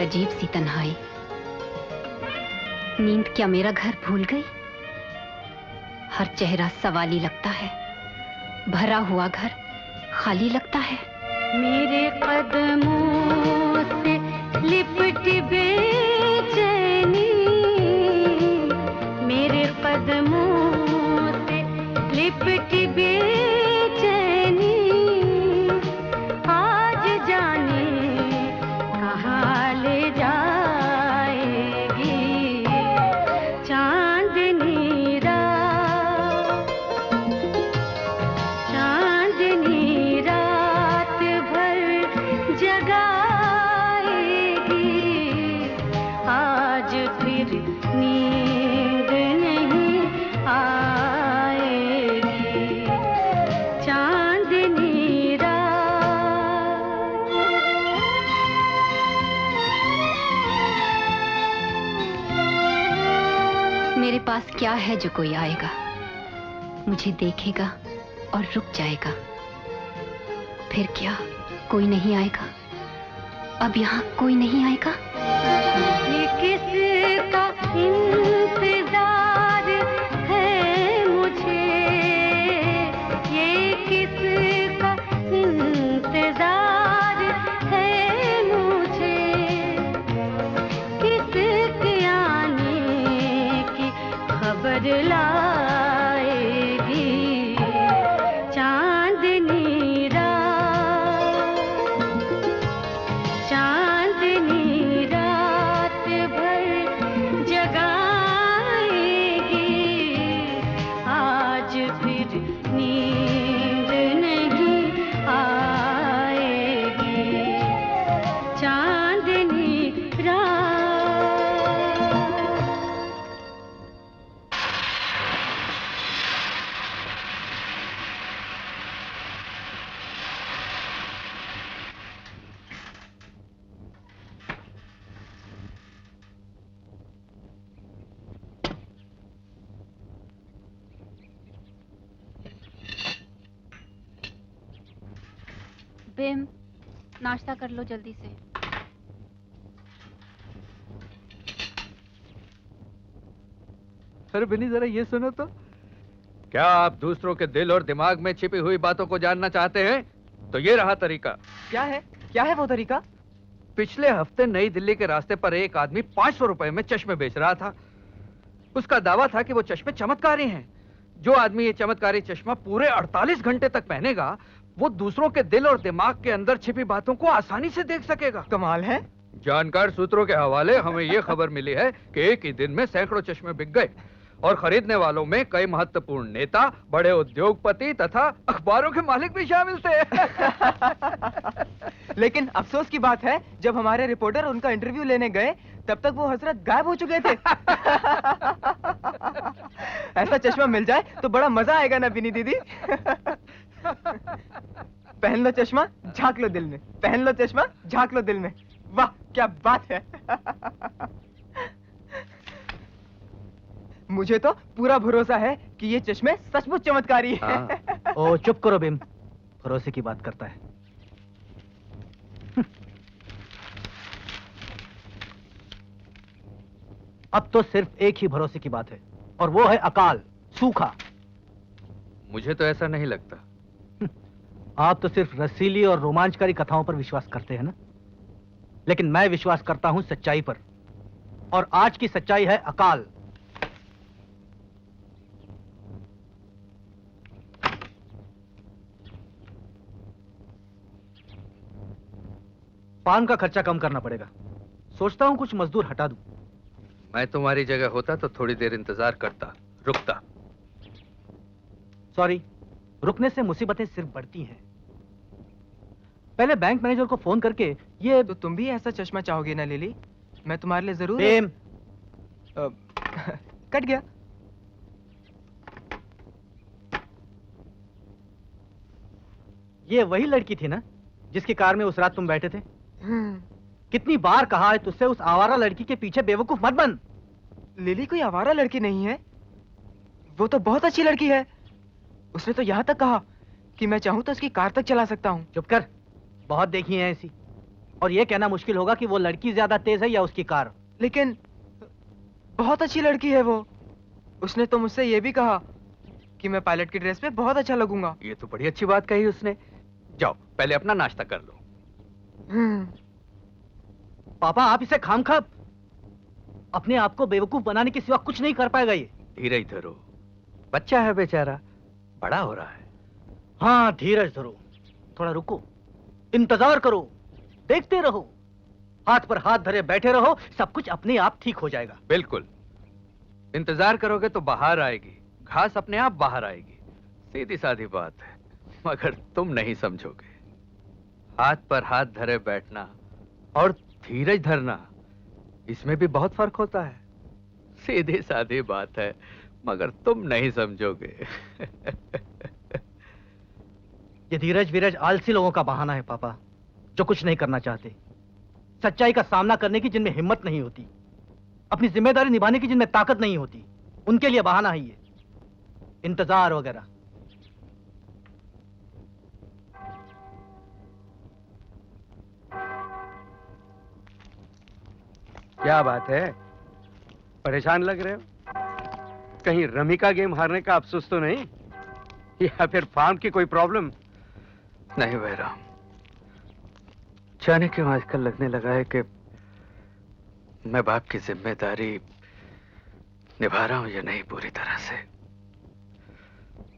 अजीब सी तन्हाई। नींद क्या मेरा घर भूल गई? हर चेहरा सवाली लगता है, भरा हुआ घर खाली लगता है। मेरे कदमों से लिपट बेचैनी, मेरे कदमों से लिपट बेचैनी, आज जाने कहाँ ले जाएगी चांदनी रात, चांदनी रात भर जगाएगी, आज फिर नींद नहीं आएगी चांदनी रात। मेरे पास क्या है जो कोई आएगा, मुझे देखेगा और रुक जाएगा? फिर क्या कोई नहीं आएगा? अब यहाँ कोई नहीं आएगा? ये किसका इंतजार है मुझे, ये किसका इंतजार है मुझे, किसके आने की खबर लाएगी चांदनी रात, चांदनी रात भर जगा बिम, नाश्ता कर लो जल्दी से। अरे बिन्नी जरा ये सुनो तो, क्या आप दूसरों के दिल और दिमाग में छिपी हुई बातों को जानना चाहते हैं? तो ये रहा तरीका। क्या है वो तरीका? पिछले हफ्ते नई दिल्ली के रास्ते पर एक आदमी 500 रुपए में चश्मे बेच रहा था। उसका दावा था कि वो चश्मे चमत्कारी हैं। जो आदमी ये चमत्कारी चश्मा पूरे 48 घंटे तक पहनेगा, वो दूसरों के दिल और दिमाग के अंदर छिपी बातों को आसानी से देख सकेगा। कमाल है। जानकार सूत्रों के हवाले हमें ये खबर मिली है कि एक ही दिन में सैकड़ों चश्मे बिक गए और खरीदने वालों में कई महत्वपूर्ण नेता, बड़े उद्योगपति तथा अखबारों के मालिक भी शामिल थे। लेकिन अफसोस की बात है, जब हमारे रिपोर्टर उनका इंटरव्यू लेने गए तब तक वो हजरत गायब हो चुके थे। ऐसा चश्मा मिल जाए तो बड़ा मजा आएगा ना बिनी दीदी। पहन लो चश्मा, झांक लो दिल में। पहन लो चश्मा, झांक लो दिल में। वाह क्या बात है। मुझे तो पूरा भरोसा है कि ये चश्मे सचमुच चमत्कारी है। ओ चुप करो बिम, भरोसे की बात करता है। अब तो सिर्फ एक ही भरोसे की बात है और वो है अकाल, सूखा। मुझे तो ऐसा नहीं लगता। आप तो सिर्फ रसीली और रोमांचकारी कथाओं पर विश्वास करते हैं ना, लेकिन मैं विश्वास करता हूं सच्चाई पर, और आज की सच्चाई है अकाल। पान का खर्चा कम करना पड़ेगा। सोचता हूं कुछ मजदूर हटा दूं। मैं तुम्हारी जगह होता तो थोड़ी देर इंतजार करता, रुकता। सॉरी, रुकने से मुसीबतें सिर्फ बढ़ती हैं। पहले बैंक मैनेजर को फोन करके ये। तो तुम भी ऐसा चश्मा चाहोगे ना लिली? मैं तुम्हारे लिए जरूर। प्रेम कट गया। ये वही लड़की थी ना जिसकी कार में उस रात तुम बैठे थे? कितनी बार कहा है तुझसे उस आवारा लड़की के पीछे बेवकूफ मत बन। लिली कोई आवारा लड़की नहीं है, वो तो बहुत अच्छी लड़की है। उसने तो यहाँ तक कहा कि मैं चाहूं तो उसकी कार तक चला सकता हूँ। चुप कर, बहुत देखी है ऐसी। और ये कहना मुश्किल होगा कि वो लड़की ज्यादा तेज है या उसकी कार। लेकिन बहुत अच्छी लड़की है वो। उसने तो मुझसे ये भी कहा कि मैं पायलट की ड्रेस में बहुत अच्छा लगूंगा। ये तो बड़ी अच्छी बात कही उसने। जाओ पहले अपना नाश्ता कर लो। पापा आप इसे खामखा अपने आप को बेवकूफ बनाने के सिवा कुछ नहीं कर पाएगा ये। धीरज धरो, बच्चा है बेचारा, बड़ा हो रहा है। हाँ धीरज धरो, थोड़ा रुको, इंतजार करो, देखते रहो, हाथ पर हाथ धरे बैठे रहो, सब कुछ अपने आप ठीक हो जाएगा। बिल्कुल, इंतजार करोगे तो बाहर आएगी, घास अपने आप बाहर आएगी। सीधी साधी बात है, मगर तुम नहीं समझोगे। हाथ पर हाथ धरे बैठना और धीरज धरना, इसमें भी बहुत फर्क होता है। सीधी साधी बात है, मगर तुम नहीं समझोगे। ये धीरज वीरज आलसी लोगों का बहाना है पापा, जो कुछ नहीं करना चाहते, सच्चाई का सामना करने की जिनमें हिम्मत नहीं होती, अपनी जिम्मेदारी निभाने की जिनमें ताकत नहीं होती, उनके लिए बहाना है ये इंतजार वगैरह। क्या बात है, परेशान लग रहे हो? कहीं रमी का गेम हारने का अफसोस तो नहीं, या फिर फार्म की कोई प्रॉब्लम? नहीं बहराम, जाने क्यों आजकल लगने लगा है कि मैं बाप की जिम्मेदारी निभा रहा हूं या नहीं पूरी तरह से,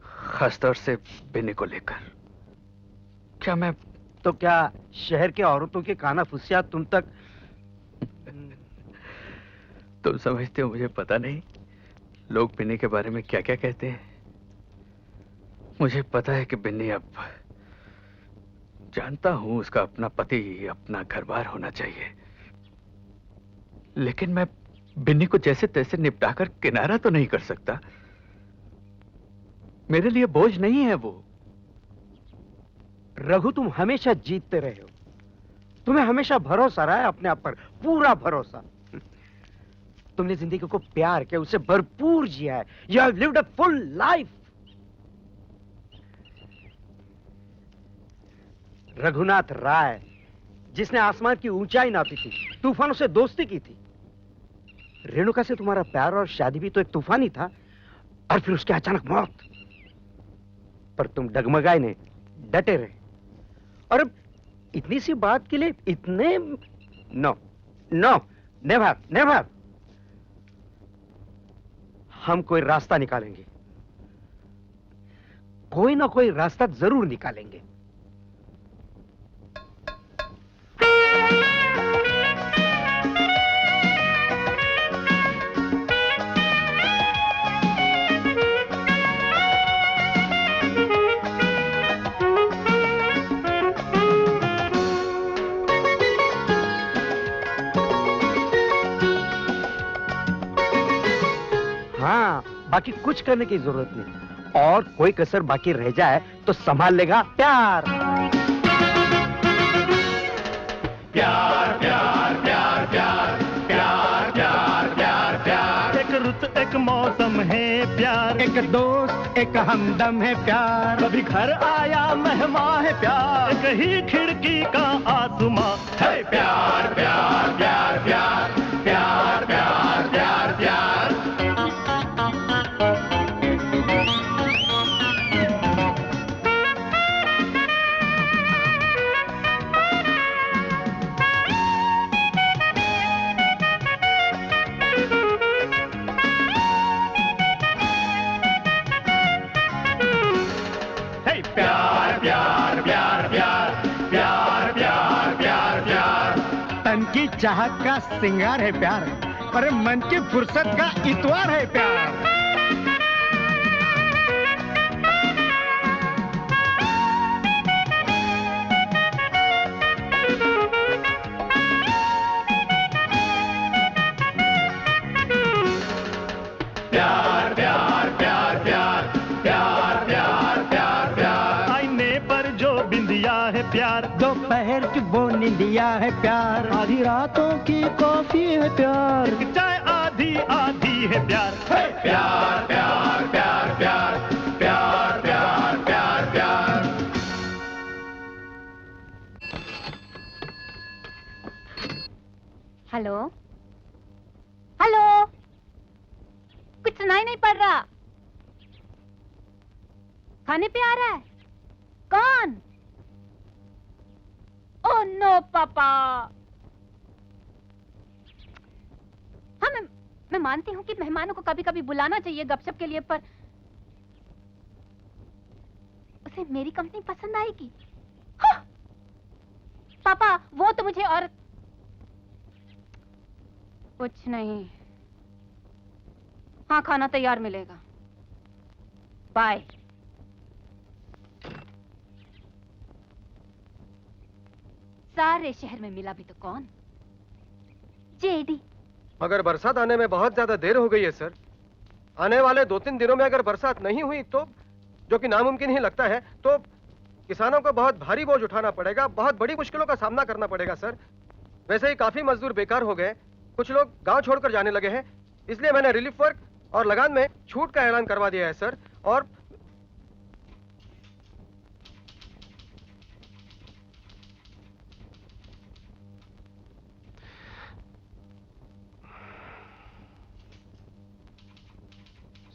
खासतौर से बिन्नी को लेकर। क्या शहर के औरतों की काना फुसिया तुम तक? तुम समझते हो मुझे पता नहीं लोग बिन्नी के बारे में क्या क्या कहते हैं? मुझे पता है कि बिन्नी, अब जानता हूं उसका अपना पति, अपना घर-बार होना चाहिए, लेकिन मैं बिन्नी को जैसे तैसे निपटाकर किनारा तो नहीं कर सकता। मेरे लिए बोझ नहीं है वो। रघु, तुम हमेशा जीतते रहे हो, तुम्हें हमेशा भरोसा रहा है अपने आप पर, पूरा भरोसा। तुमने जिंदगी को प्यार किया, उसे भरपूर जिया है। You have lived a full life. Raghunath Rai, जिसने आसमान की ऊंचाई नापी थी, तूफानों से दोस्ती की थी। रेणुका से तुम्हारा प्यार और शादी भी तो एक तूफान ही था, और फिर उसकी अचानक मौत। पर तुम डगमगाए नहीं, डटे रहे। और अब इतनी सी बात के लिए इतने नो नो नेवर नेवर। हम कोई रास्ता निकालेंगे, कोई ना कोई रास्ता जरूर निकालेंगे। हाँ, बाकी कुछ करने की जरूरत नहीं, और कोई कसर बाकी रह जाए तो संभाल लेगा प्यार। प्यार प्यार प्यार प्यार प्यार प्यार प्यार प्यार। एक रुत एक मौसम है प्यार, एक दोस्त एक हमदम है प्यार। कभी घर आया मेहमान है प्यार, एक ही खिड़की का आसमां है प्यार प्यार प्यार प्यार प्यार प्यार प्यार प्यार। प्यार प्यार प्यार प्यार प्यार प्यार प्यार प्यार। तन की चाहत का सिंगार है प्यार, पर मन की फुर्सत का इतवार है प्यार। प्यार प्यार प्यार प्यार प्यार प्यार प्यार प्यार। आईने पर जो बिंदिया है प्यार, दोपहर की वो निंदिया है प्यार। आधी रातों की कॉफी है प्यार, चाय आधी आधी है प्यार। प्यार प्यार प्यार प्यार प्यार प्यार प्यार प्यार। हेलो हेलो, कुछ सुनाई नहीं पड़ रहा। खाने पे आ रहा है कौन? ओह नो पापा। हाँ, मैं मानती हूँ कि मेहमानों को कभी कभी बुलाना चाहिए गपशप के लिए, पर उसे मेरी कंपनी पसंद आएगी। हाँ! पापा, वो तो मुझे और कुछ नहीं। हाँ, खाना तैयार मिलेगा। बाय। सारे शहर में मिला भी तो कौन? जेडी। मगर बरसात आने में बहुत ज्यादा देर हो गई है सर। आने वाले 2-3 दिनों में अगर बरसात नहीं हुई तो, जो कि नामुमकिन ही लगता है, तो किसानों को बहुत भारी बोझ उठाना पड़ेगा, बहुत बड़ी मुश्किलों का सामना करना पड़ेगा सर। वैसे ही काफी मजदूर बेकार हो गए, कुछ लोग गांव छोड़कर जाने लगे हैं, इसलिए मैंने रिलीफ वर्क और लगान में छूट का ऐलान करवा दिया है सर। और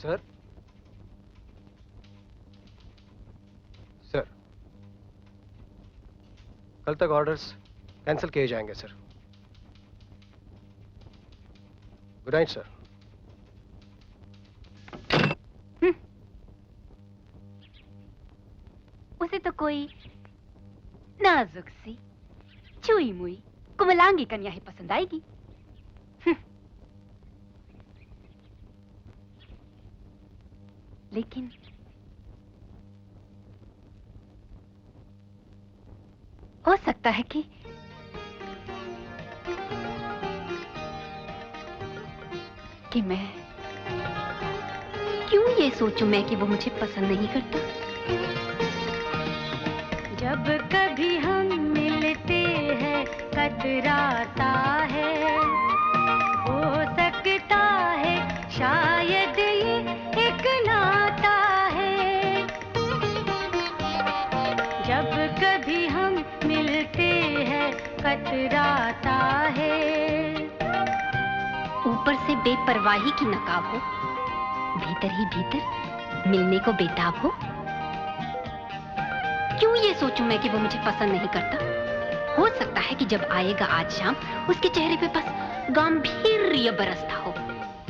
सर सर कल तक ऑर्डर्स कैंसिल किए जाएंगे सर। Good night sir. उसे तो कोई नाजुक सी छुई मुई कुमलांगी कन्या ही पसंद आएगी। लेकिन हो सकता है कि मैं क्यों ये सोचूं मैं कि वो मुझे पसंद नहीं करता। जब कभी हम मिलते हैं कतराता है, हो सकता है शायद ये एक नाता है। जब कभी हम मिलते हैं कतराता है। ऊपर से बेपरवाही की नकाब हो, भीतर ही भीतर मिलने को बेताब हो। क्यों ये सोचूं मैं कि वो मुझे पसंद नहीं करता? हो सकता है कि जब आएगा आज शाम उसके चेहरे पे बस गंभीर बरसता हो,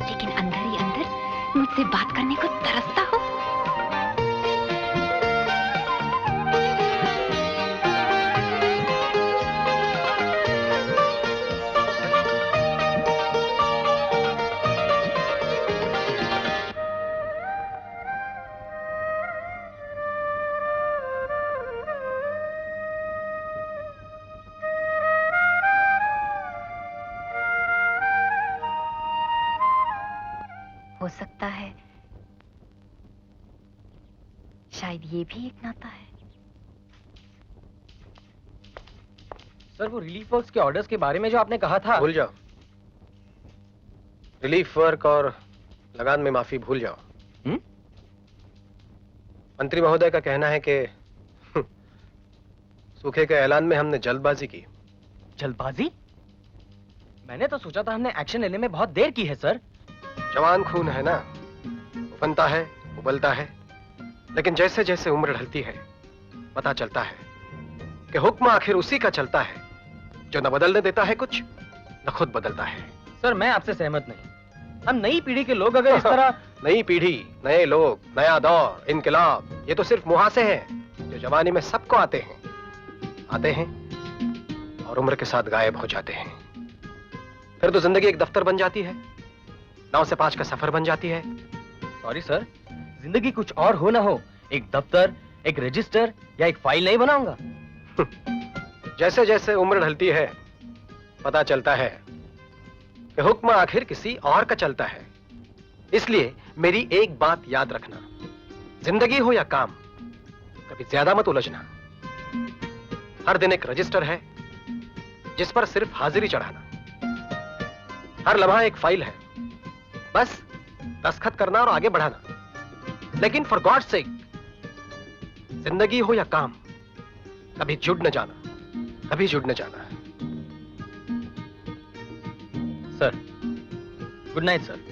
लेकिन अंदर ही अंदर मुझसे बात करने को तरसता हो। हो सकता है शायद ये भी एक नाता है। सर, वो रिलीफ वर्क्स के ऑर्डर्स के बारे में जो आपने कहा था। भूल जाओ। रिलीफ वर्क और लगान में माफी भूल जाओ। मंत्री महोदय का कहना है कि सूखे के ऐलान में हमने जल्दबाजी की। जल्दबाजी? मैंने तो सोचा था हमने एक्शन लेने में बहुत देर की है सर। जवान खून है ना, उफनता है, उबलता है, लेकिन जैसे जैसे उम्र ढलती है पता चलता है कि हुक्म आखिर उसी का चलता है जो न बदलने देता है कुछ, न खुद बदलता है। सर, मैं आपसे सहमत नहीं। हम नई पीढ़ी के लोग अगर इस तरह नई पीढ़ी, नए लोग, नया दौर, इनकलाब, ये तो सिर्फ मुहासे हैं जो जवानी में सबको आते हैं और उम्र के साथ गायब हो जाते हैं। फिर तो जिंदगी एक दफ्तर बन जाती है, 9 से 5 का सफर बन जाती है। सॉरी सर, जिंदगी कुछ और हो ना हो, एक दफ्तर, एक रजिस्टर या एक फाइल नहीं बनाऊंगा। जैसे जैसे उम्र ढलती है पता चलता है कि हुक्म आखिर किसी और का चलता है। इसलिए मेरी एक बात याद रखना, जिंदगी हो या काम, कभी ज्यादा मत उलझना। हर दिन एक रजिस्टर है जिस पर सिर्फ हाजिरी चढ़ाना। हर लम्हा एक फाइल है, बस दस्तखत करना और आगे बढ़ाना। लेकिन फॉर गॉड सेक, जिंदगी हो या काम, कभी जुड़ न जाना, कभी जुड़ न जाना। Sir, good night sir.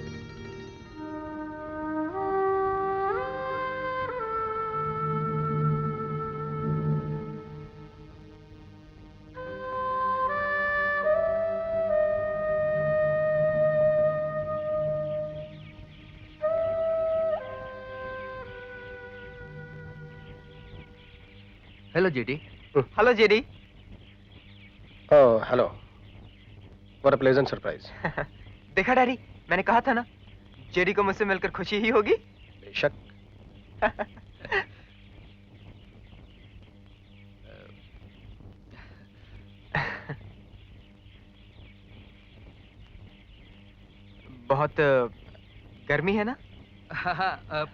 Hello JD. Hello JD. Oh hello, what a pleasant surprise. देखा डैडी, मैंने कहा था ना जेडी को मुझसे मिलकर खुशी ही होगी। बेशक। बहुत गर्मी है ना? हाँ,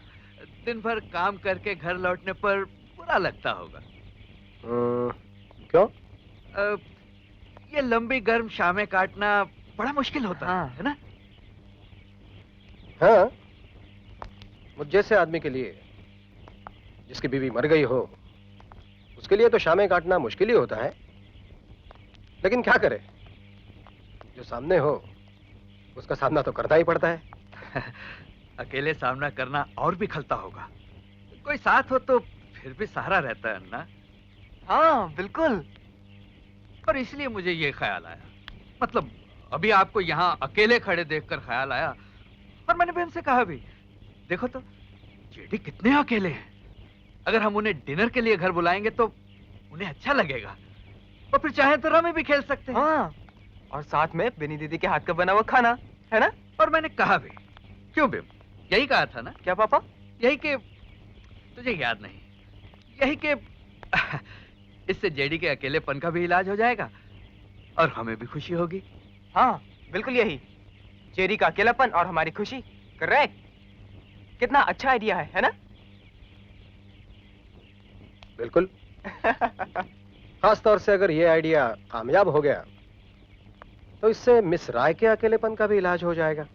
दिन भर काम करके घर लौटने पर बुरा लगता होगा। क्यों? ये लंबी गर्म शामें काटना बड़ा मुश्किल होता है ना? हाँ, मुझ जैसे आदमी के लिए जिसकी बीवी मर गई हो, उसके लिए तो शामें काटना मुश्किल ही होता है। लेकिन क्या करे, जो सामने हो उसका सामना तो करना ही पड़ता है। अकेले सामना करना और भी खलता होगा, कोई साथ हो तो फिर भी सहारा रहता है अन्ना। हाँ बिल्कुल। पर इसलिए मुझे ये ख्याल आया, मतलब अभी आपको यहाँ अकेले खड़े देखकर ख्याल आया, और मैंने बहन से कहा भी, देखो तो जेडी कितने अकेले हैं। अगर हम उन्हें डिनर के लिए घर बुलाएंगे तो उन्हें अच्छा लगेगा, और फिर चाहे तो रमी भी खेल सकते हैं। हाँ, और साथ में बिनी दीदी के हाथ का बना हुआ खाना, है ना? और मैंने कहा भी, क्यों बिम, यही कहा था ना? क्या पापा? यही कि तुझे याद नहीं, यही कि इससे जेडी के अकेलेपन का भी इलाज हो जाएगा और हमें भी खुशी होगी। हाँ बिल्कुल यही, जेडी का अकेलापन और हमारी खुशी। करेक्ट। कितना अच्छा आइडिया है ना? बिल्कुल। खास तौर से अगर ये आइडिया कामयाब हो गया तो इससे मिस राय के अकेलेपन का भी इलाज हो जाएगा।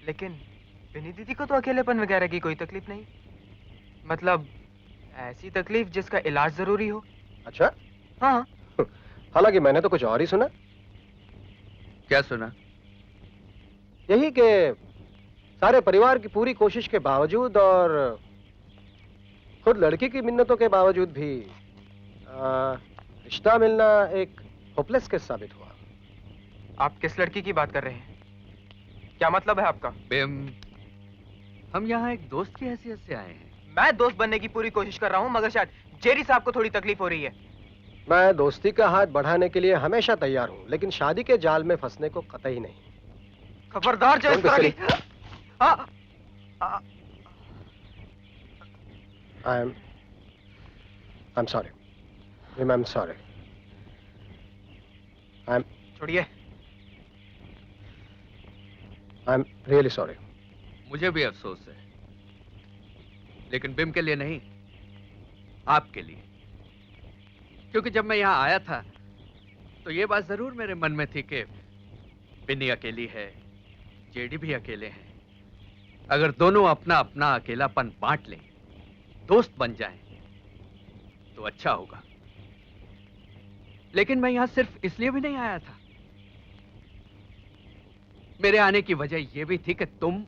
लेकिन बिनी दीदी को तो अकेलेपन वगैरह की कोई तकलीफ नहीं, मतलब ऐसी तकलीफ जिसका इलाज जरूरी हो। अच्छा, हाँ। हालांकि मैंने तो कुछ और ही सुना। क्या सुना? यही कि सारे परिवार की पूरी कोशिश के बावजूद और खुद लड़की की मिन्नतों के बावजूद भी रिश्ता मिलना एक होपलेस केस साबित हुआ। आप किस लड़की की बात कर रहे हैं? क्या मतलब है आपका? बिम, हम यहाँ एक दोस्त की हैसियत से आए हैं। मैं दोस्त बनने की पूरी कोशिश कर रहा हूँ, मगर शायद जेरी साहब को थोड़ी तकलीफ हो रही है। मैं दोस्ती का हाथ बढ़ाने के लिए हमेशा तैयार हूँ, लेकिन शादी के जाल में फंसने को कतई नहीं। खबरदार जो इस तरह की। I'm sorry. I'm sorry. छोड़िए। I'm really sorry. मुझे भी अफसोस है, लेकिन बिम के लिए नहीं, आपके लिए। क्योंकि जब मैं यहाँ आया था तो ये बात जरूर मेरे मन में थी कि बिन्नी अकेली है, जेडी भी अकेले हैं। अगर दोनों अपना अपना अकेलापन बांट लें, दोस्त बन जाएं, तो अच्छा होगा। लेकिन मैं यहां सिर्फ इसलिए भी नहीं आया था। मेरे आने की वजह यह भी थी कि तुम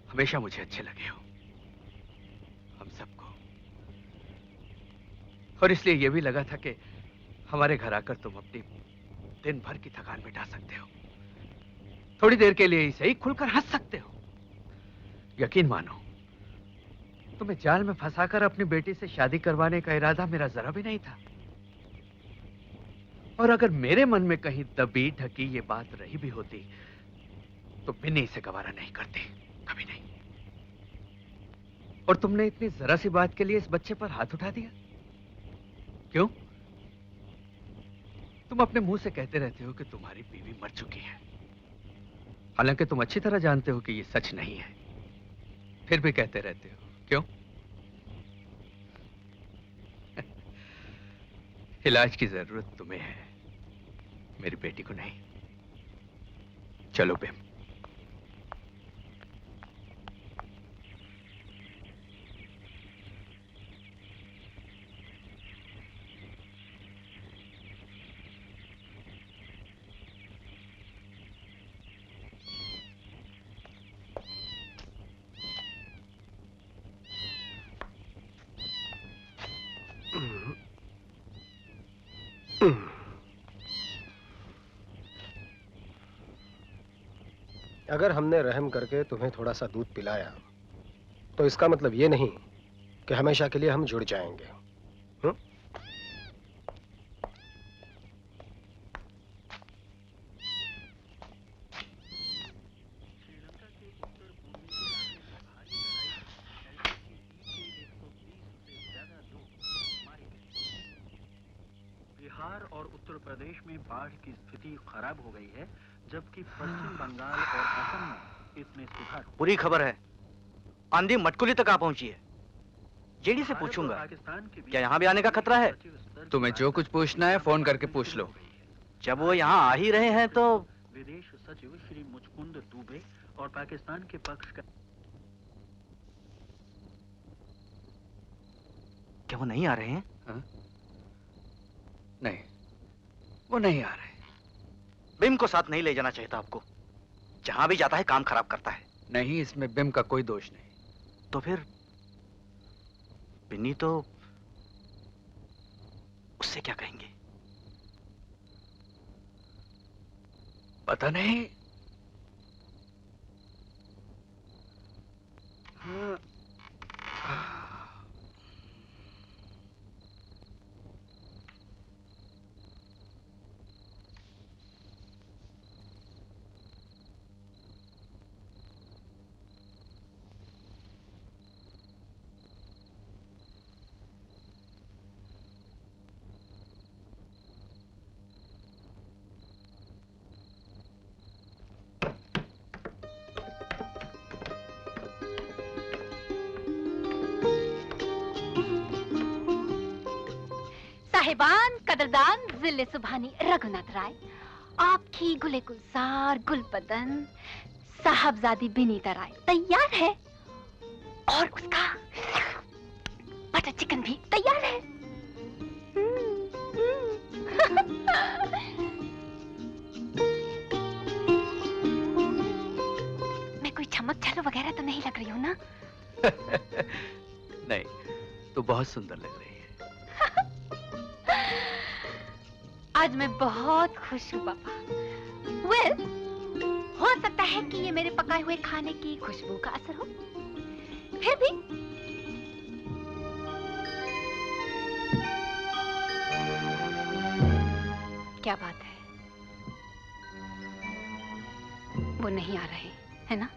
हमेशा मुझे अच्छे लगे हो, हम सबको। और इसलिए यह भी लगा था कि हमारे घर आकर तुम अपनी दिन भर की थकान मिटा सकते हो, थोड़ी देर के लिए ही सही खुलकर हंस सकते हो। यकीन मानो, तुम्हें जाल में फंसाकर अपनी बेटी से शादी करवाने का इरादा मेरा जरा भी नहीं था। और अगर मेरे मन में कहीं दबी ढकी ये बात रही भी होती तो बिन्नी इसे गवारा नहीं करती, कभी नहीं। और तुमने इतनी जरा सी बात के लिए इस बच्चे पर हाथ उठा दिया, क्यों? तुम अपने मुंह से कहते रहते हो कि तुम्हारी बीवी मर चुकी है, हालांकि तुम अच्छी तरह जानते हो कि ये सच नहीं है, फिर भी कहते रहते हो, क्यों? इलाज की जरूरत तुम्हें है, मेरी बेटी को नहीं। चलो बिम। अगर हमने रहम करके तुम्हें थोड़ा सा दूध पिलाया तो इसका मतलब ये नहीं कि हमेशा के लिए हम जुड़ जाएंगे। बिहार और उत्तर प्रदेश में बाढ़ की स्थिति खराब हो गई है, जबकि पश्चिम बंगाल और असम में इसमें सुधार। बुरी खबर है, आंधी मटकुली तक आ पहुंची है। जेडी से पूछूंगा, क्या यहाँ भी आने का खतरा है? तुम्हें जो कुछ पूछना है फोन करके पूछ लो। जब वो यहाँ आ ही रहे हैं तो विदेश सचिव श्री मुचकुंद दुबे और पाकिस्तान के पक्ष का। क्या वो नहीं आ रहे हैं? हा? नहीं, वो नहीं आ रहे। बिम को साथ नहीं ले जाना चाहिए था आपको। जहां भी जाता है काम खराब करता है। नहीं, इसमें बिम का कोई दोष नहीं। तो फिर बिन्नी तो उससे क्या कहेंगे? पता नहीं। हाँ। साहिबान, कदरदान, जिले सुभानी रघुनाथ राय, आपकी गुले गुलजार गुलबदन साहबजादी बिनीता राय तैयार है और उसका बटर चिकन भी तैयार है। मैं कोई चमक झालो वगैरह तो नहीं लग रही हूँ ना? नहीं, तो बहुत सुंदर लग रही है। आज मैं बहुत खुश हूँ पापा। वेल, हो सकता है कि ये मेरे पकाए हुए खाने की खुशबू का असर हो, फिर भी क्या बात है, वो नहीं आ रहे है ना?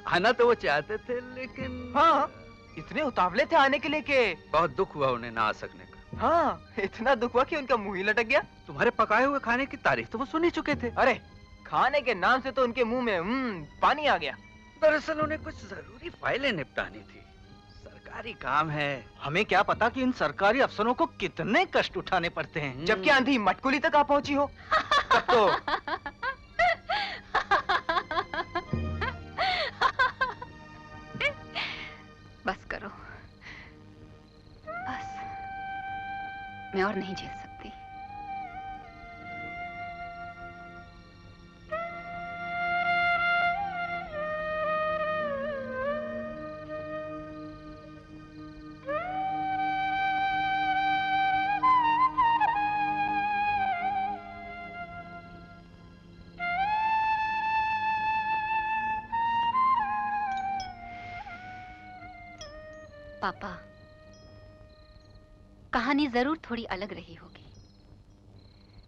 आना तो वो चाहते थे, लेकिन हाँ, इतने उतावले थे आने के लिए के बहुत दुख हुआ उन्हें ना आ सकने का। हाँ, इतना दुख हुआ कि उनका मुंह ही लटक गया। तुम्हारे पकाए हुए खाने की तारीफ तो वो सुन ही चुके थे। अरे, खाने के नाम से तो उनके मुंह में पानी आ गया। दरअसल उन्हें कुछ जरूरी फाइलें निपटानी थी, सरकारी काम है। हमें क्या पता कि इन सरकारी अफसरों को कितने कष्ट उठाने पड़ते हैं। जबकि आंधी मटकुली तक आ पहुंची हो, तब तो बस करो, बस, मैं और नहीं झेल सकती। पापा, कहानी जरूर थोड़ी अलग रही होगी।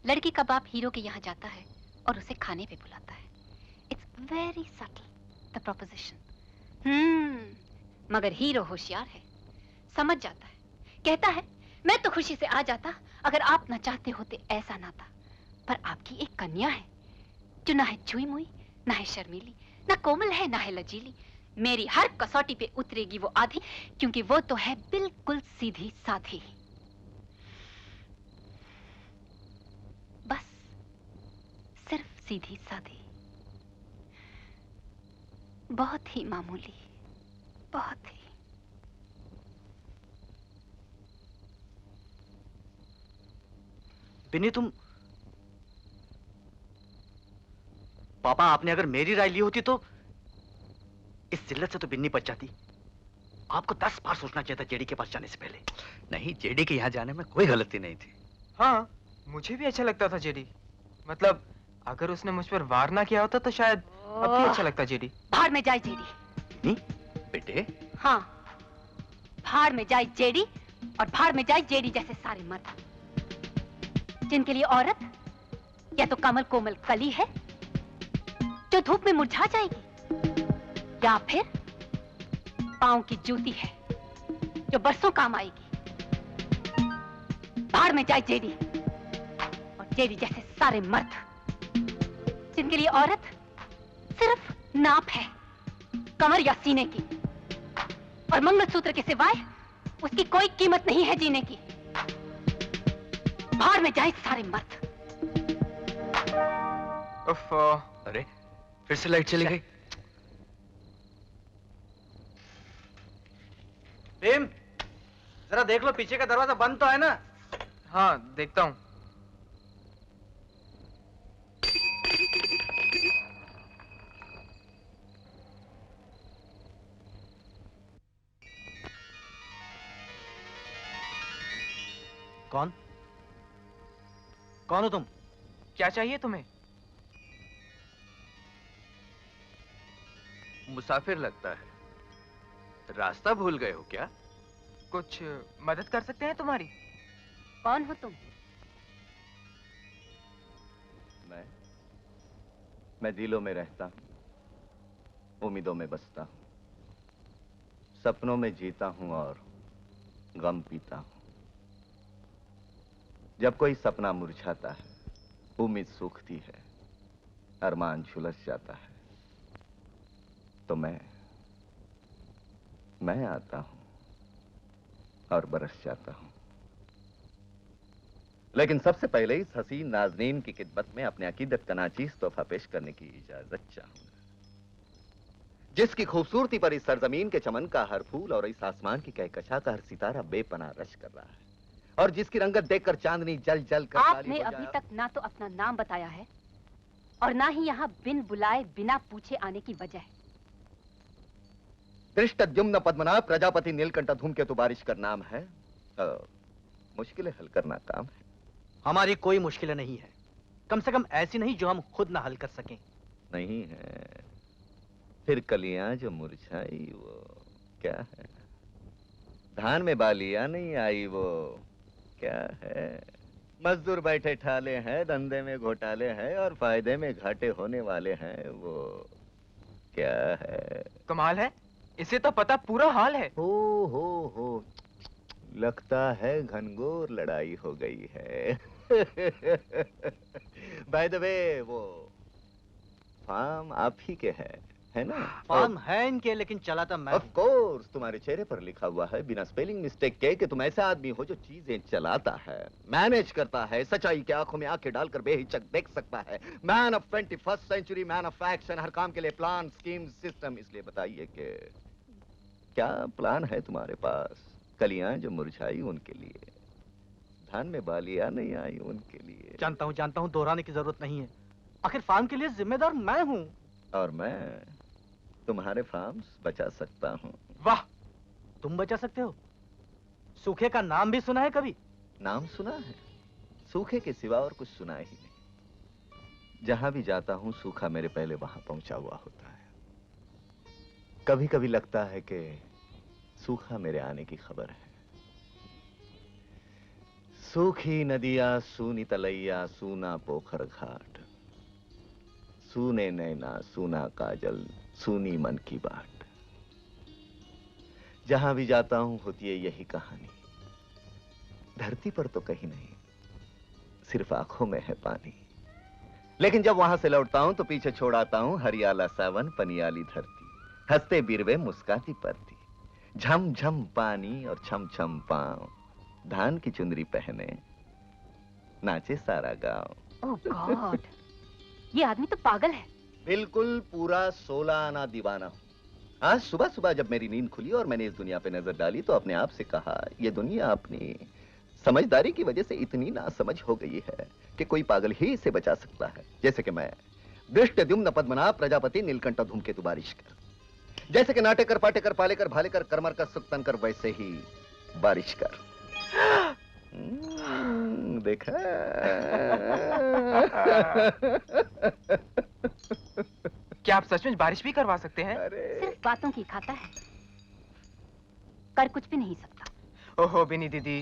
लड़की का बाप हीरो के यहाँ जाता है और उसे खाने पे बुलाता है। It's very subtle the proposition. मगर हीरो होशियार है, समझ जाता है, कहता है मैं तो खुशी से आ जाता अगर आप न चाहते होते ऐसा नाता। पर आपकी एक कन्या है जो ना है छुई मुई, ना है शर्मीली, ना कोमल है, ना है लजीली। मेरी हर कसौटी पे उतरेगी वो आधी, क्योंकि वो तो है बिल्कुल सीधी साधी। बस सिर्फ सीधी साधी, बहुत ही मामूली, बहुत ही। बिन्नी, तुम पापा, आपने अगर मेरी राय ली होती तो इस जिल्लत से तो बिन्नी बच जाती। आपको 10 बार सोचना चाहिए था जेडी के पास जाने से पहले। नहीं, जेडी के यहाँ जाने में कोई गलती नहीं थी। हाँ, मुझे भी अच्छा लगता था जेडी। मतलब अगर उसने मुझ पर वार ना किया होता तो शायद अब भी अच्छा लगता जेडी। भाड़ में जाए जेडी। बेटे, हाँ, भाड़ में जाए जेडी, और भाड़ में जाए जेडी जैसे सारे मर्द जिनके लिए औरत या तो कमल कोमल कली है जो धूप में मुरझा जाएगी, या फिर पांव की जूती है जो बरसों काम आएगी। भाड़ में जाए जेडी, और जेडी जैसे सारे मर्द जिनके लिए औरत सिर्फ नाप है, कमर या सीने की, और मंगलसूत्र के सिवाय उसकी कोई कीमत नहीं है जीने की। भाड़ में जाए सारे मर्द। उफ, अरे फिर से लाइट चली गई। भीम, जरा देख लो पीछे का दरवाजा बंद तो है ना? हाँ, देखता हूँ। कौन? कौन हो तुम? क्या चाहिए तुम्हें? मुसाफिर लगता है, रास्ता भूल गए हो क्या? कुछ मदद कर सकते हैं तुम्हारी? कौन हो तुम? मैं दिलों में रहता हूँ, उम्मीदों में बसता हूँ, सपनों में जीता हूँ और गम पीता हूँ। जब कोई सपना मुरझाता है, उम्मीद सूखती है, अरमान झुलस जाता है, तो मैं आता हूं और बरस जाता हूं। लेकिन सबसे पहले इस हसीन नाज़नीन की खिदमत में अपने अकीदत का नाचीज तोहफा पेश करने की इजाजत चाहूंगा। जिसकी खूबसूरती पर इस सरजमीन के चमन का हर फूल और इस आसमान की कहकशा का हर सितारा बेपनाह रश कर रहा है, और जिसकी रंगत देखकर चांदनी जल जल कर आपने अभी तक ना तो अपना नाम बताया है और ना ही यहाँ बिन बुलाए बिना पूछे आने की वजह है। दृष्टद्युम्न पद्मनाभ प्रजापति नीलकंठ धूमकेतु बारिश का नाम है। मुश्किलें हल करना काम है। हमारी कोई मुश्किलें नहीं है, कम से कम ऐसी नहीं जो हम खुद ना हल कर सकें। नहीं है, फिर कलियां जो मुरझाई वो क्या है? धान में बालियां नहीं आई वो क्या है? मजदूर बैठे ठाले हैं, धंधे में घोटाले हैं और फायदे में घाटे होने वाले हैं वो क्या है? कमाल है, इसे तो पता पूरा हाल है। हो लगता है घनघोर लड़ाई हो गई है। बाय द वे वो फार्म आप ही के है ना? फार्म है इनके, लेकिन चलाता मैं ऑफ कोर्स, तुम्हारे चेहरे पर लिखा हुआ है बिना स्पेलिंग मिस्टेक के कि तुम ऐसा आदमी हो जो चीजें चलाता है, मैनेज करता है, सच्चाई की आंखों में आंखें डालकर बेहिचक देख सकता है। Man of 21st century, man of action, हर काम के लिए प्लान, स्कीम, सिस्टम। इसलिए बताइए कि क्या प्लान है तुम्हारे पास? कलियां जो मुरझाई उनके लिए, धान में बालियां नहीं आई उनके लिए। जानता हूँ, दोहराने की जरूरत नहीं है। आखिर फार्म के लिए जिम्मेदार मैं हूँ। और मैं तुम्हारे फार्म्स बचा सकता हूँ। वाह, तुम बचा सकते हो? सूखे का नाम भी सुना है कभी? नाम सुना है, सूखे के सिवा और कुछ सुना ही नहीं। जहां भी जाता हूं सूखा मेरे पहले वहां पहुंचा हुआ होता है। कभी कभी लगता है कि सूखा मेरे आने की खबर है। सूखी नदियां, सूनी तलैया, सूना पोखर घाट, सूने नैना, सूना काजल, सूनी मन की बाट। जहां भी जाता हूं होती है यही कहानी। धरती पर तो कहीं नहीं, सिर्फ आंखों में है पानी। लेकिन जब वहां से लौटता हूं तो पीछे छोड़ आता हूं हरियाला सावन, पनियाली धरती, हंसते बीरवे मुस्काती परती, झम झम पानी और छम छम पांव, धान की चुंदरी पहने नाचे सारा गांव। ओह गॉड, ये आदमी तो पागल है। बिल्कुल पूरा 16 आना दीवाना हूं। आज सुबह सुबह जब मेरी नींद खुली और मैंने इस दुनिया पे नजर डाली तो अपने आप से कहा, ये दुनिया अपनी समझदारी की वजह से इतनी नासमझ हो गई है कि कोई पागल ही इसे बचा सकता है। जैसे कि मैं दृष्टद्युम्न पद्मनाभ प्रजापति नीलकंठ धूमकेतु बारिश कर, जैसे कि नाटेकर पाटेकर पालेकर भालेकर करमर कर सुक्तन कर, वैसे ही बारिश कर। देखा? क्या आप सच में बारिश भी करवा सकते हैं? सिर्फ बातों की खाता है, कर कुछ भी नहीं सकता। ओहो बिनी दीदी,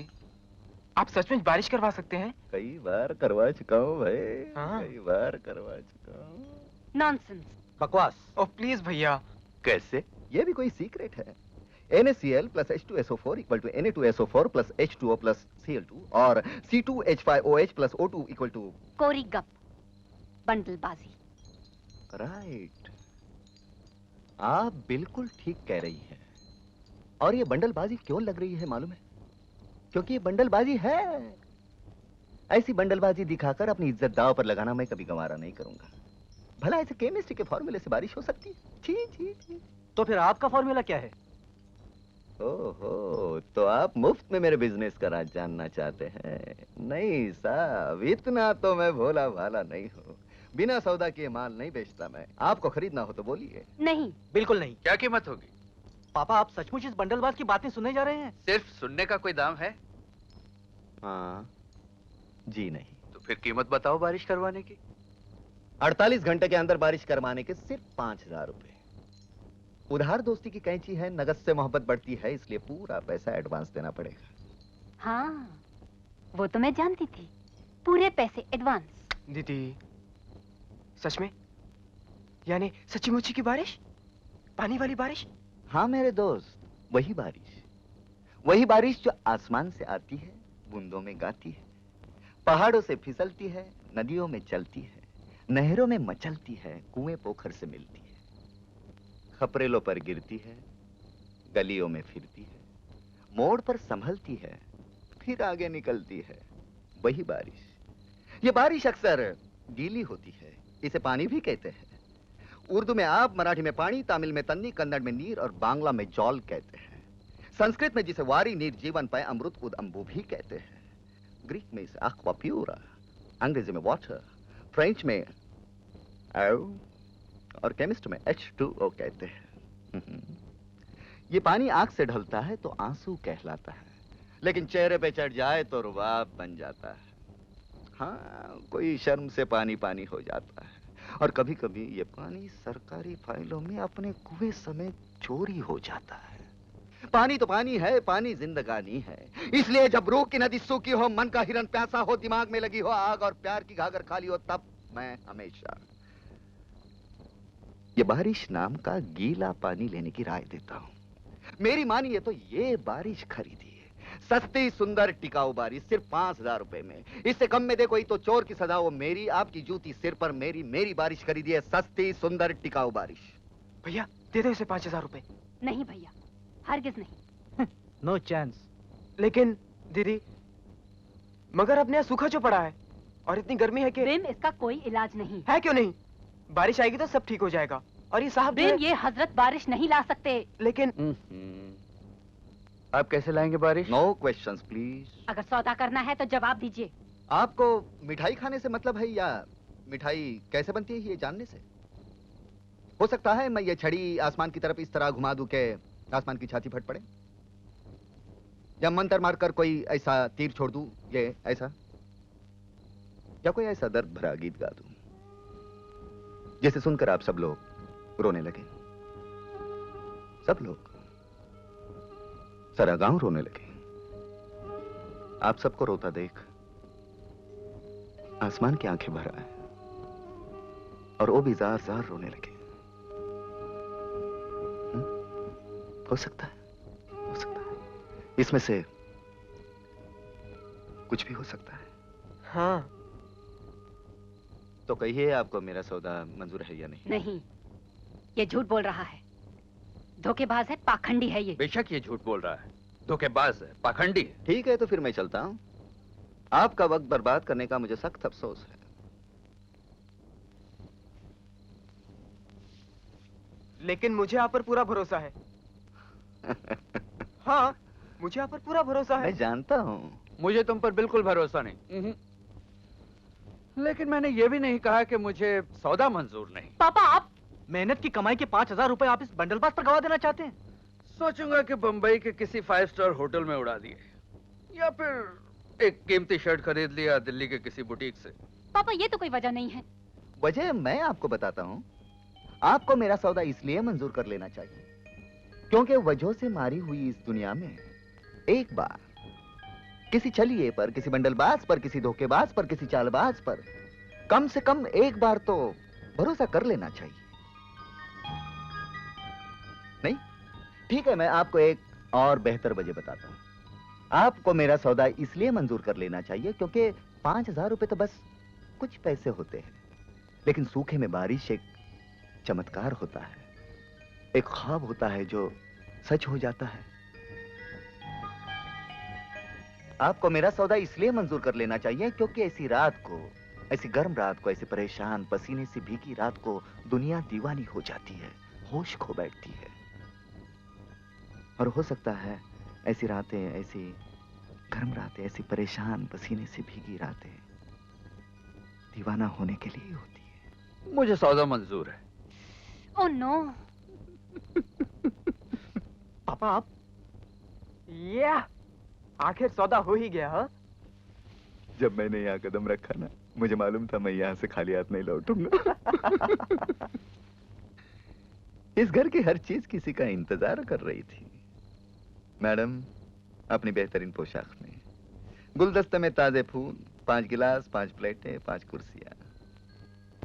आप सच में बारिश करवा सकते हैं? कई बार करवा चुका हूँ भाई। हाँ। कई बार करवा चुका हूँ। नॉनसेंस, बकवास। ओह प्लीज भैया। कैसे? ये भी कोई सीक्रेट है? NaCl plus H2SO4 equal to Na2SO4 plus H2O plus Cl2 और C2H5OH plus O2 equal to कोरी गप, बंडलबाजी। राइट, आप बिल्कुल ठीक कह रही हैं। और ये बंडलबाजी क्यों लग रही है मालूम है? क्योंकि ये बंडलबाजी है। ऐसी बंडलबाजी दिखाकर अपनी इज्जत दांव पर लगाना मैं कभी गंवारा नहीं करूंगा। भला ऐसे केमिस्ट्री के फॉर्मूले से बारिश हो सकती है? छी छी छी। तो फिर आपका फॉर्मूला क्या है? ओहो, तो आप मुफ्त में मेरे बिजनेस का राज जानना चाहते हैं? नहीं साहब, इतना तो मैं भोला भाला नहीं हूँ। बिना सौदा किए माल नहीं बेचता मैं। आपको खरीदना हो तो बोलिए। नहीं, बिल्कुल नहीं। क्या कीमत होगी? पापा, आप सचमुच इस बंडलबाज की बातें सुनने जा रहे हैं? सिर्फ सुनने का कोई दाम है? हाँ जी नहीं। तो फिर कीमत बताओ बारिश करवाने की। 48 घंटे के अंदर बारिश करवाने के सिर्फ 5000 रुपए। उधार दोस्ती की कैंची है, नगद से मोहब्बत बढ़ती है, इसलिए पूरा पैसा एडवांस देना पड़ेगा। हाँ, वो तो मैं जानती थी, पूरे पैसे एडवांस। दीदी, सच में? यानी सच्ची मुच्ची की बारिश? पानी वाली बारिश? हाँ मेरे दोस्त, वही बारिश जो आसमान से आती है, बूंदों में गाती है, पहाड़ों से फिसलती है, नदियों में चलती है, नहरों में मचलती है, कुएं पोखर से मिलती है, खपरेलों पर गिरती है, गलियों में फिरती है, मोड़ पर संभलती है, फिर आगे निकलती है। वही बारिश। ये बारिश अक्सर गीली होती है, इसे पानी भी कहते हैं। उर्दू में आप, मराठी में पानी, तमिल में तन्नी, कन्नड़ में नीर और बांग्ला में जौल कहते हैं। संस्कृत में जिसे वारी नीर जीवन पाए अमृत उद अम्बु भी कहते हैं। ग्रीक में इसे aqua pura, अंग्रेजी में वाटर, फ्रेंच में O और केमिस्ट में H2O कहते हैं। ये पानी आंख से ढलता है तो आंसू कहलाता है, लेकिन चेहरे पे चढ़ जाए तो रुबाब बन जाता है। हाँ, कोई शर्म से पानी पानी हो जाता है, और कभी कभी ये पानी सरकारी फाइलों में अपने कुएं समेत चोरी हो जाता है। पानी तो पानी है, पानी जिंदगानी है। इसलिए जब रूह की नदी सूखी हो, मन का हिरन प्यासा हो, दिमाग में लगी हो आग और प्यार की घाघर खाली हो, तब मैं हमेशा ये बारिश नाम का गीला पानी लेने की राय देता हूँ। मेरी मानिए तो ये बारिश खरीदी है, सस्ती सुंदर टिकाऊ बारिश, सिर्फ 5,000 रुपए में। इससे कम में दे कोई तो चोर की सजा। वो मेरी, आपकी जूती सिर पर मेरी, मेरी बारिश खरीदी है, सस्ती सुंदर टिकाऊ बारिश। भैया दे दो इसे 5,000 रुपए। नहीं भैया, हरगिज नहीं। No chance. लेकिन दीदी, मगर अपने यहाँ सूखा जो पड़ा है और इतनी गर्मी है कि प्रेम, इसका कोई इलाज नहीं है। क्यों नहीं? बारिश आएगी तो सब ठीक हो जाएगा। और ये साहब प्रेम, ये हजरत बारिश नहीं ला सकते। लेकिन आप कैसे लाएंगे बारिश? No questions please. अगर सौदा करना है तो जवाब दीजिए। आपको मिठाई खाने से मतलब है या मिठाई कैसे बनती है ये जानने से? हो सकता है मैं ये छड़ी आसमान की तरफ इस तरह घुमा दूं कि आसमान की छाती फट पड़े, या मंत्र मारकर कोई ऐसा तीर छोड़ दूं, ये ऐसा, या कोई ऐसा दर्द भरा गीत गा दूं जिसे सुनकर आप सब लोग रोने लगे। सब लोग, सारा गांव रोने लगे। आप सबको रोता देख आसमान की आंखें भर आए और वो भी जार जार रोने लगे। हो सकता है, हो सकता है, इसमें से कुछ भी हो सकता है। हाँ, तो कहिए आपको मेरा सौदा मंजूर है या नहीं? नहीं, ये झूठ बोल रहा है, धोखेबाज है, पाखंडी है ये। बेशक ये झूठ बोल रहा है, धोखेबाज है, पाखंडी है। ठीक है, तो फिर मैं चलता हूं। आपका वक्त बर्बाद करने का मुझे सख्त अफसोस है। लेकिन मुझे आप पर पूरा भरोसा है। हाँ, मुझे आप पर पूरा भरोसा है। मैं जानता हूं। मुझे तुम पर बिल्कुल भरोसा नहीं। लेकिन मैंने ये भी नहीं कहा कि मुझे सौदा मंजूर नहीं। पापा, आप मेहनत की कमाई के 5,000 रुपए आप इस बंडलबाज पर गवा देना चाहते हैं? सोचूंगा कि बंबई के किसी 5 स्टार होटल में उड़ा दिए, या फिर एक कीमती शर्ट खरीद लिया दिल्ली के किसी बुटीक से। पापा, ये तो कोई वजह नहीं है। वजह मैं आपको बताता हूं। आपको मेरा सौदा इसलिए मंजूर कर लेना चाहिए क्योंकि वजहों से मारी हुई इस दुनिया में एक बार किसी छलिए पर, किसी बंडलबाज पर, किसी धोखेबाज पर, किसी चालबाज पर कम से कम एक बार तो भरोसा कर लेना चाहिए। नहीं? ठीक है, मैं आपको एक और बेहतर वजह बताता हूं। आपको मेरा सौदा इसलिए मंजूर कर लेना चाहिए क्योंकि 5,000 रुपए तो बस कुछ पैसे होते हैं, लेकिन सूखे में बारिश एक चमत्कार होता है, एक ख्वाब होता है जो सच हो जाता है। आपको मेरा सौदा इसलिए मंजूर कर लेना चाहिए क्योंकि ऐसी रात को, ऐसी गर्म रात को, ऐसी परेशान पसीने से भीगी रात को दुनिया दीवानी हो जाती है, होश खो बैठती है। और हो सकता है ऐसी रातें, ऐसी गर्म रातें, ऐसी परेशान पसीने से भीगी रातें दीवाना होने के लिए होती है। मुझे सौदा मंजूर है। Oh no. पापा, आप आखिर सौदा हो ही गया। हाँ, जब मैंने यहाँ कदम रखा ना, मुझे मालूम था मैं यहाँ से खाली हाथ नहीं लौटूंगा। इस घर की हर चीज किसी का इंतजार कर रही थी। मैडम अपनी बेहतरीन पोशाक में, गुलदस्ते में ताजे फूल, 5 गिलास, 5 प्लेटें, 5 कुर्सियां,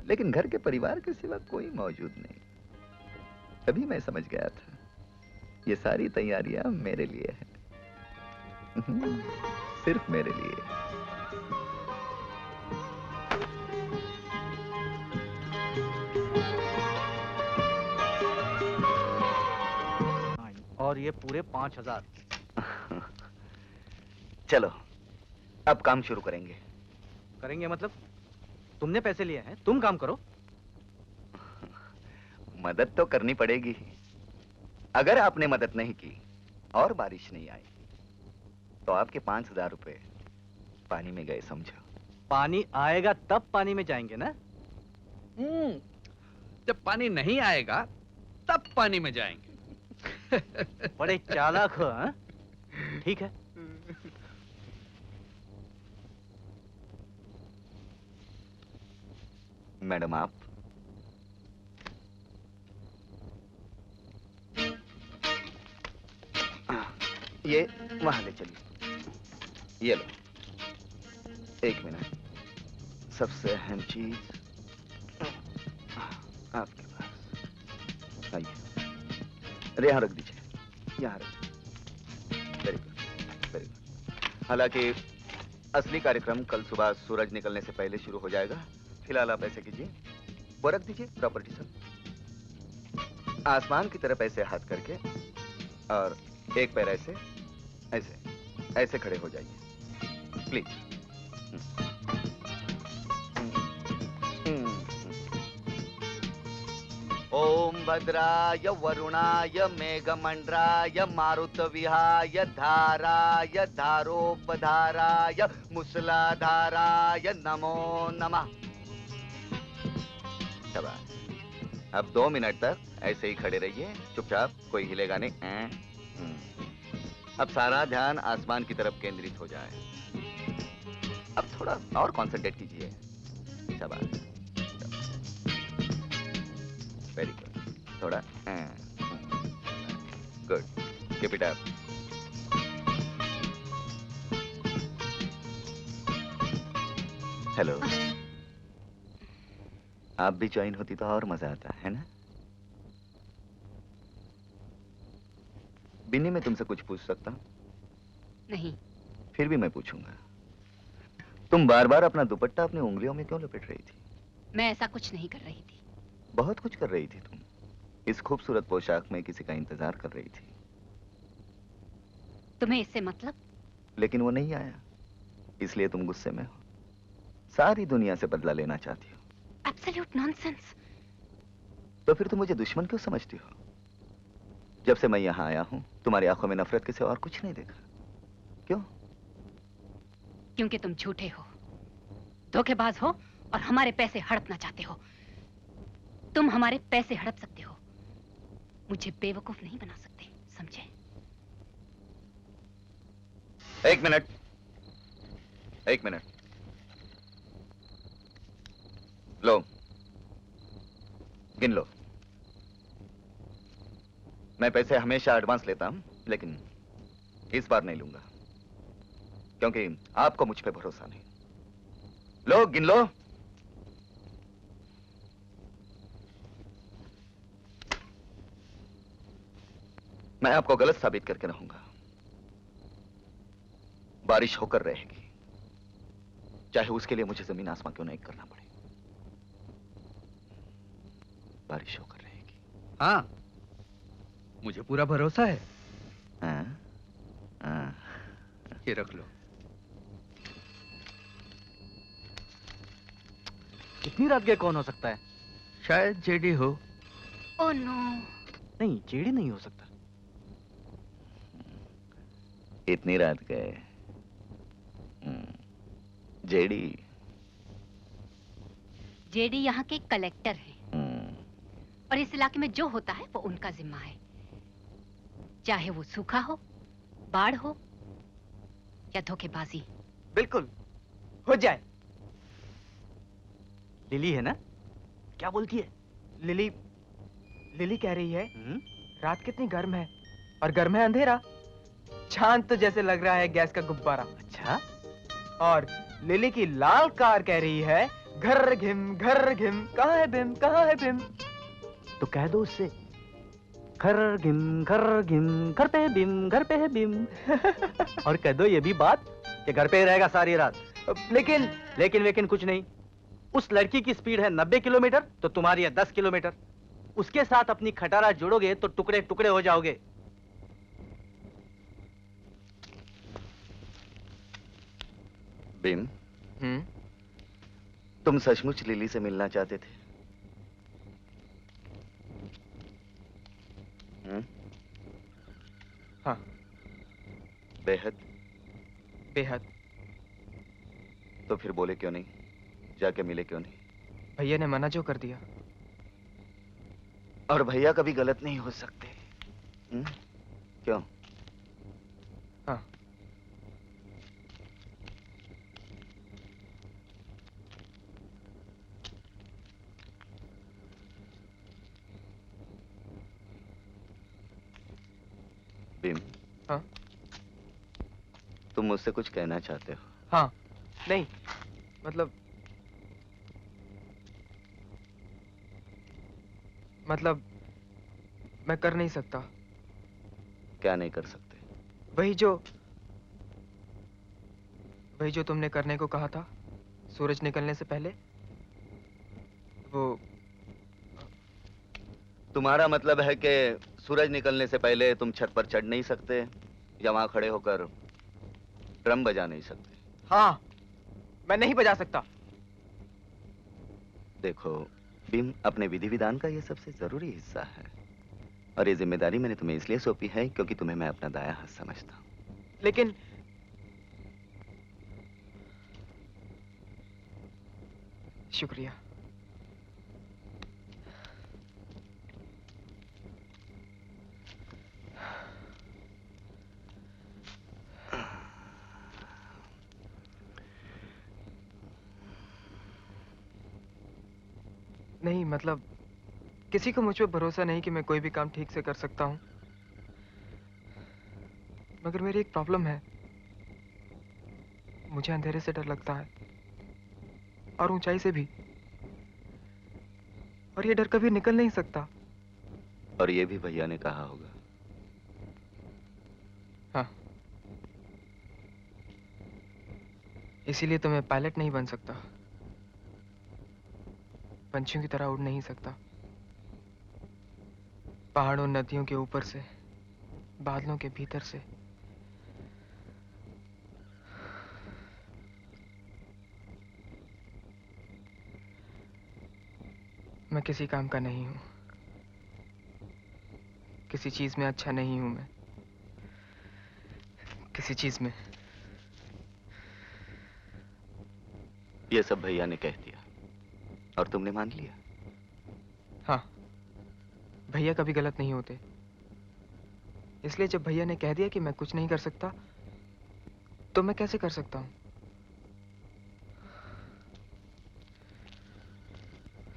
लेकिन घर के परिवार के सिवा कोई मौजूद नहीं। तभी मैं समझ गया था ये सारी तैयारियां मेरे लिए है, सिर्फ मेरे लिए। और ये पूरे 5,000। चलो अब काम शुरू करेंगे। करेंगे मतलब? तुमने पैसे लिए हैं, तुम काम करो। मदद तो करनी पड़ेगी ही। अगर आपने मदद नहीं की और बारिश नहीं आई तो आपके 5,000 रुपए पानी में गए, समझो। पानी आएगा तब पानी में जाएंगे ना? जब पानी नहीं आएगा तब पानी में जाएंगे। बड़े चालाक हो, हाँ? ठीक है। मैडम आप ये वहां ले चलिए। ये लो, 1 मिनट। सबसे अहम चीज आपके पास, आइए। अरे यहाँ रख दीजिए, यहाँ रख। Very good, very good. हालांकि असली कार्यक्रम कल सुबह सूरज निकलने से पहले शुरू हो जाएगा। फिलहाल आप ऐसे कीजिए, वो रख दीजिए प्रॉपर्टी सब। आसमान की तरफ ऐसे हाथ करके और एक पैर ऐसे ऐसे ऐसे खड़े हो जाइए प्लीज। ओम भद्राय वरुणाय मेघमंडराय मारुतविहाय धाराय धारोपधाराय मुसलाधाराय नमो नमः। शाबाश। अब 2 मिनट तक ऐसे ही खड़े रहिए, चुपचाप, कोई हिलेगा नहीं। अब सारा ध्यान आसमान की तरफ केंद्रित हो जाए। अब थोड़ा और कंसंट्रेट कीजिए। शाबाश, वेरी गुड। थोड़ा good, keep it up. Hello, आप भी ज्वाइन होती तो और मजा आता, है ना? बिन्नी, मैं तुमसे कुछ पूछ सकता हूँ? नहीं। फिर भी मैं पूछूंगा। तुम बार बार अपना दुपट्टा अपनी उंगलियों में क्यों लपेट रही थी? मैं ऐसा कुछ नहीं कर रही थी। बहुत कुछ कर रही थी तुम। इस खूबसूरत पोशाक में किसी का इंतजार कर रही थी। तुम्हें इससे मतलब? लेकिन वो नहीं आया, इसलिए तुम गुस्से में हो। सारी दुनिया से बदला लेना चाहती हो। Absolute nonsense. तो फिर तुम मुझे दुश्मन क्यों समझती हो? जब से मैं यहाँ आया हूँ तुम्हारी आंखों में नफरत के सिवा और कुछ नहीं देखा। क्यों? क्योंकि तुम झूठे हो, धोखेबाज हो और हमारे पैसे हड़पना चाहते हो। तुम हमारे पैसे हड़प सकते हो, मुझे बेवकूफ नहीं बना सकते, समझे? 1 मिनट, 1 मिनट। लो, गिन लो। मैं पैसे हमेशा एडवांस लेता हूं, लेकिन इस बार नहीं लूंगा, क्योंकि आपको मुझ पे भरोसा नहीं। लो, गिन लो। मैं आपको गलत साबित करके रहूंगा। बारिश होकर रहेगी, चाहे उसके लिए मुझे जमीन आसमां क्यों नहीं करना पड़े। बारिश होकर रहेगी। हाँ, मुझे पूरा भरोसा है। ये रख लो। इतनी रात गए कौन हो सकता है? शायद जेडी हो। Oh no. नहीं, जेडी नहीं हो सकता। इतनी रात गए? जेडी? जेडी यहाँ के कलेक्टर हैं, और इस इलाके में जो होता है वो उनका जिम्मा है, चाहे वो सूखा हो, बाढ़ हो या धोखेबाजी। बिल्कुल, हो जाए। लिली है ना? क्या बोलती है? लिली कह रही है रात कितनी गर्म है, और गर्म है अंधेरा। चांद तो जैसे लग रहा है गैस का गुब्बारा। अच्छा। और लिली की लाल कार कह रही है घर घिम, कहाँ है बिम, कहाँ है बिम। तो कह दो उससे, घर घिम, घर पे है बिम, घर पे है बिम। और कह दो ये भी बात कि घर पे ही रहेगा सारी रात। लेकिन कुछ नहीं। उस लड़की की स्पीड है 90 किलोमीटर, तो तुम्हारी है 10 किलोमीटर। उसके साथ अपनी खटारा जोड़ोगे तो टुकड़े टुकड़े हो जाओगे। बिम, तुम सचमुच लिली से मिलना चाहते थे? हाँ। बेहद? बेहद। तो फिर बोले क्यों नहीं? जाके मिले क्यों नहीं? भैया ने मना जो कर दिया। और भैया कभी गलत नहीं हो सकते। क्यों? हाँ। बिम। हाँ। तुम मुझसे कुछ कहना चाहते हो? हाँ। नहीं, मतलब मैं कर नहीं सकता। क्या नहीं कर सकते? वही जो तुमने करने को कहा था सूरज निकलने से पहले। वो तुम्हारा मतलब है कि सूरज निकलने से पहले तुम छत पर चढ़ नहीं सकते या वहां खड़े होकर ड्रम बजा नहीं सकते? हाँ, मैं नहीं बजा सकता। देखो बिम, अपने विधि विधान का यह सबसे जरूरी हिस्सा है और ये जिम्मेदारी मैंने तुम्हें इसलिए सौंपी है क्योंकि तुम्हें मैं अपना दाया हाथ समझता हूँ। लेकिन शुक्रिया। नहीं, मतलब किसी को मुझ पर भरोसा नहीं कि मैं कोई भी काम ठीक से कर सकता हूं। मगर मेरी एक प्रॉब्लम है, मुझे अंधेरे से डर लगता है और ऊंचाई से भी, और ये डर कभी निकल नहीं सकता। और ये भी भैया ने कहा होगा। हाँ, इसीलिए तो मैं पायलट नहीं बन सकता, पंछियों की तरह उड़ नहीं सकता, पहाड़ों नदियों के ऊपर से, बादलों के भीतर से। मैं किसी काम का नहीं हूं, किसी चीज में अच्छा नहीं हूं मैं, किसी चीज में। ये सब भैया ने कह दिया और तुमने मान लिया? हाँ, भैया कभी गलत नहीं होते, इसलिए जब भैया ने कह दिया कि मैं कुछ नहीं कर सकता, तो मैं कैसे कर सकता हूं?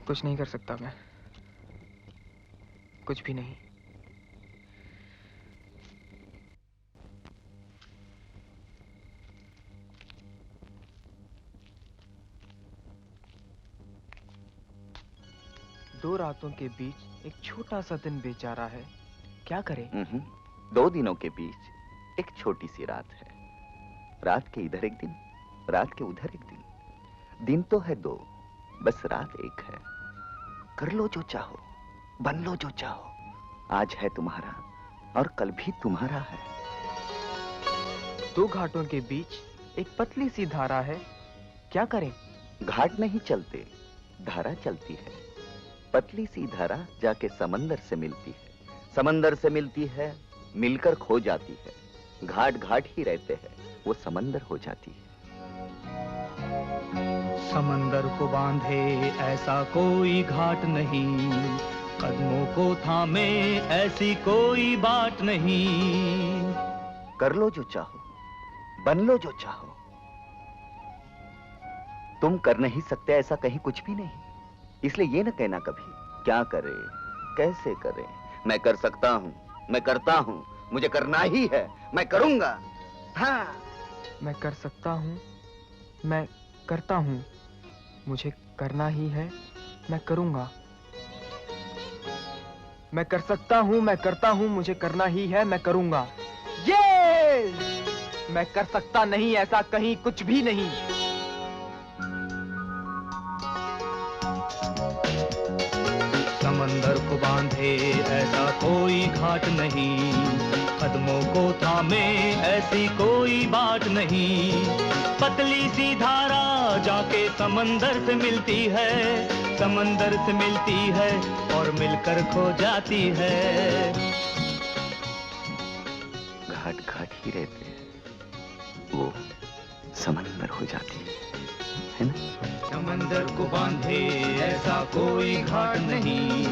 कुछ नहीं कर सकता मैं, कुछ भी नहीं। दो रातों के बीच एक छोटा सा दिन बेचारा है, क्या करे? 2 दिनों के बीच एक छोटी सी रात है। रात के इधर एक दिन, रात के उधर एक दिन। दिन तो है 2, बस रात एक है। कर लो जो चाहो, बन लो जो चाहो। आज है तुम्हारा और कल भी तुम्हारा है। 2 घाटों के बीच एक पतली सी धारा है, क्या करें? घाट नहीं चलते, धारा चलती है। पतली सी धारा जाके समंदर से मिलती है, समंदर से मिलती है, मिलकर खो जाती है। घाट घाट ही रहते हैं, वो समंदर हो जाती है। समंदर को बांधे ऐसा कोई घाट नहीं, कदमों को थामे ऐसी कोई बात नहीं। कर लो जो चाहो, बन लो जो चाहो। तुम कर नहीं सकते ऐसा कहीं कुछ भी नहीं, इसलिए ये न कहना कभी क्या करे, कैसे करे। मैं कर सकता हूँ, मैं करता हूँ, मुझे करना ही है, मैं करूंगा। हाँ, मैं कर सकता हूँ, मैं करता हूँ, मुझे करना ही है, मैं करूंगा। मैं कर सकता हूँ, मैं करता हूँ, मुझे करना ही है, मैं करूंगा। ये मैं कर सकता नहीं ऐसा कहीं कुछ भी नहीं। समंदर को बांधे ऐसा कोई घाट नहीं, कदमों को थामे ऐसी कोई बात नहीं। पतली सी धारा जाके समंदर से मिलती है, समंदर से मिलती है और मिलकर खो जाती है। घाट घाट ही रहते हैं, वो समंदर हो जाती है ना? समंदर को बांधे ऐसा कोई घाट नहीं,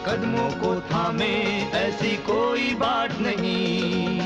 कदमों को थामे ऐसी कोई बाट नहीं।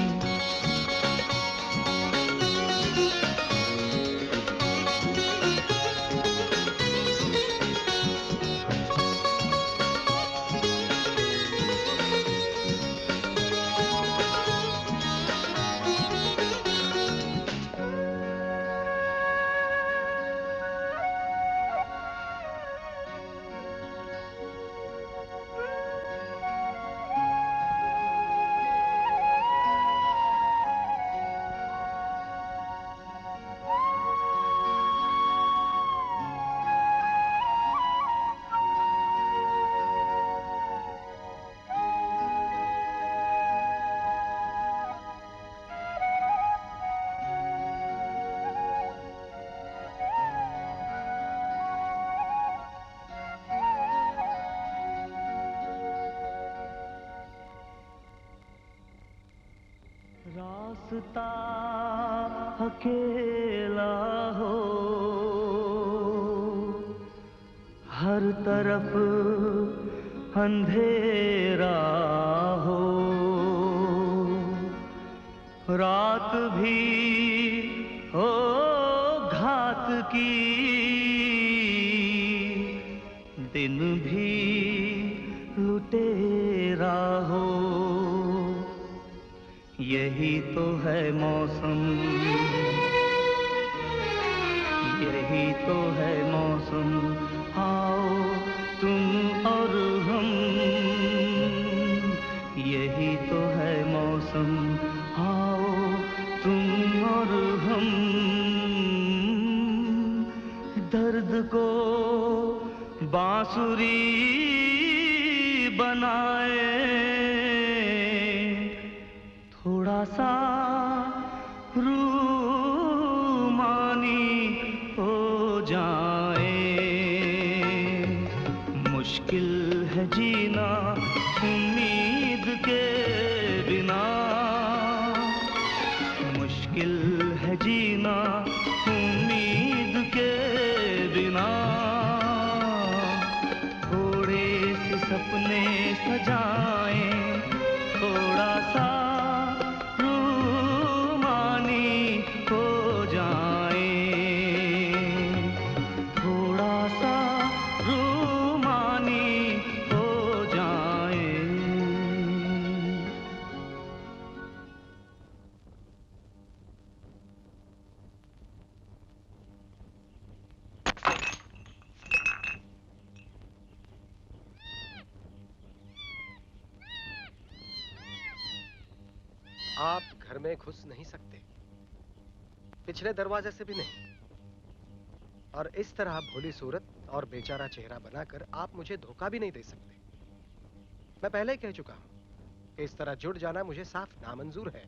रास्ता अकेला हो, हर तरफ अंधेरा हो, रात भी हो घात की, दिन भी लुटेरा हो, यही तो है मौसम, यही तो है मौसम, आओ तुम और हम, यही तो है मौसम, आओ तुम और हम, दर्द को बांसुरी बनाए, थोड़ा सा रूमानी हो जाए, मुश्किल है जीना उम्मीद के बिना, मुश्किल है जीना उम्मीद के बिना, थोड़े से सपने सजाएं, थोड़ा सा आप घर में घुस नहीं सकते, पिछले दरवाजे से भी नहीं, और इस तरह भोली सूरत और बेचारा चेहरा बनाकर आप मुझे धोखा भी नहीं दे सकते। मैं पहले ही कह चुका हूं कि इस तरह जुड़ जाना मुझे साफ नामंजूर है,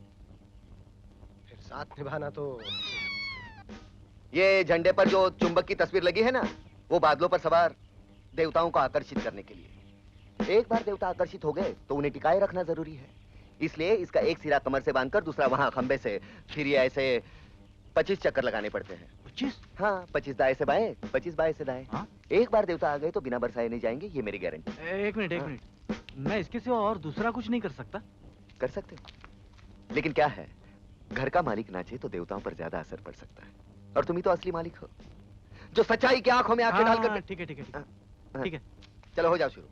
फिर साथ निभाना तो। ये झंडे पर जो चुंबक की तस्वीर लगी है ना, वो बादलों पर सवार देवताओं को आकर्षित करने के लिए। एक बार देवता आकर्षित हो गए तो उन्हें टिकाए रखना जरूरी है, इसलिए इसका एक सिरा कमर से बांधकर दूसरा वहां खंबे से, फिर ये ऐसे 25 चक्कर लगाने पड़ते हैं। 25? हाँ, 25 दाएं से बाएं, 25 बाएं से दाएं। हाँ? एक बार देवता आ गए तो बिना बरसाए नहीं जाएंगे, ये मेरी गारंटी। एक मिनट, मैं इसके सिवा और दूसरा कुछ नहीं कर सकता? कर सकते हो, लेकिन क्या है, घर का मालिक नाचे तो देवताओं पर ज्यादा असर पड़ सकता है, और तुम ही तो असली मालिक हो, जो सच्चाई की आंखों में आंखें डालकर। ठीक है, ठीक है। चलो हो जाओ शुरू।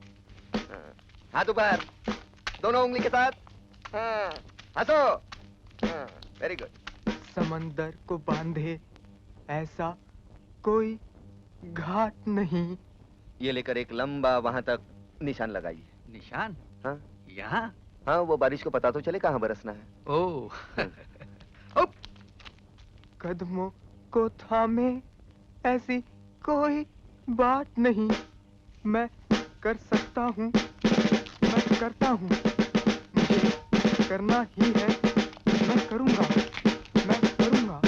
हाथ ऊपर, दोनों उंगली के साथ, हंसो। Very good. समंदर को बांधे ऐसा कोई घाट नहीं। ये लेकर एक लंबा वहां तक निशान लगाइए। निशान? हाँ यहाँ? हाँ, वो बारिश को पता तो चले कहाँ बरसना है। ओह। कदमों को थामे ऐसी कोई बात नहीं, मैं कर सकता हूँ, मैं करता हूँ, मुझे करना ही है, मैं करूँगा, मैं करूँगा।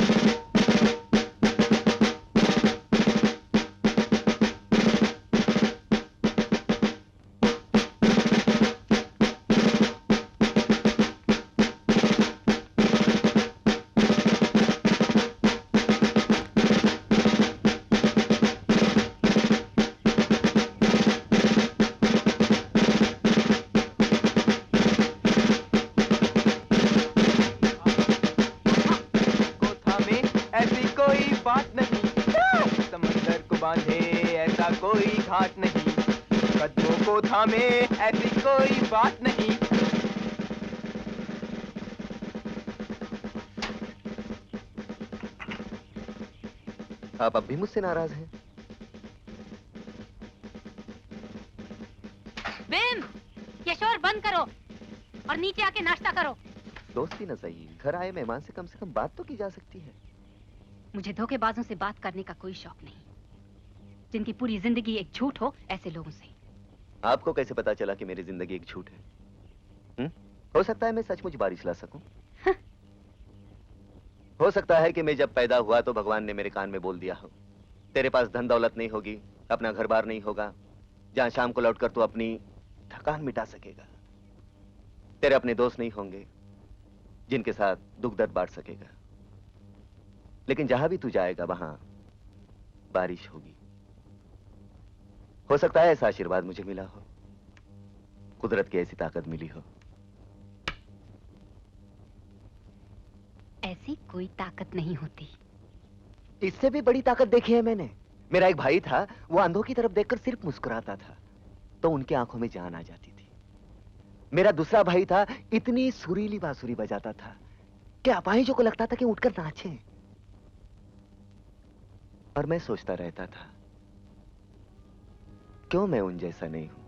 कोई घाट नहीं, कदमों को थामे ऐसी कोई बात नहीं। आप अब भी मुझसे नाराज हैं? बिम, ये शोर बंद करो और नीचे आके नाश्ता करो। दोस्ती न सही, घर आए मेहमान से कम बात तो की जा सकती है। मुझे धोखेबाजों से बात करने का कोई शौक नहीं, जिनकी पूरी जिंदगी एक झूठ हो, ऐसे लोगों से। आपको कैसे पता चला कि मेरी जिंदगी एक झूठ है? हो सकता है मैं सचमुच बारिश ला सकूं। हो सकता है कि मैं जब पैदा हुआ तो भगवान ने मेरे कान में बोल दिया हो, तेरे पास धन दौलत नहीं होगी, अपना घर बार नहीं होगा, जहां शाम को लौटकर तू अपनी थकान मिटा सकेगा। तेरे अपने दोस्त नहीं होंगे जिनके साथ दुख दर्द बांट सकेगा, लेकिन जहां भी तू जाएगा वहां बारिश होगी। हो सकता है ऐसा आशीर्वाद मुझे मिला हो, कुदरत की ऐसी ताकत मिली हो। ऐसी कोई ताकत नहीं होती। इससे भी बड़ी ताकत देखी है मैंने। मेरा एक भाई था, वो अंधों की तरफ देखकर सिर्फ मुस्कुराता था तो उनकी आंखों में जान आ जाती थी। मेरा दूसरा भाई था, इतनी सुरीली बांसुरी बजाता था कि अपाहिजों को लगता था कि उठकर नाचें। और मैं सोचता रहता था, क्यों मैं उन जैसा नहीं हूं?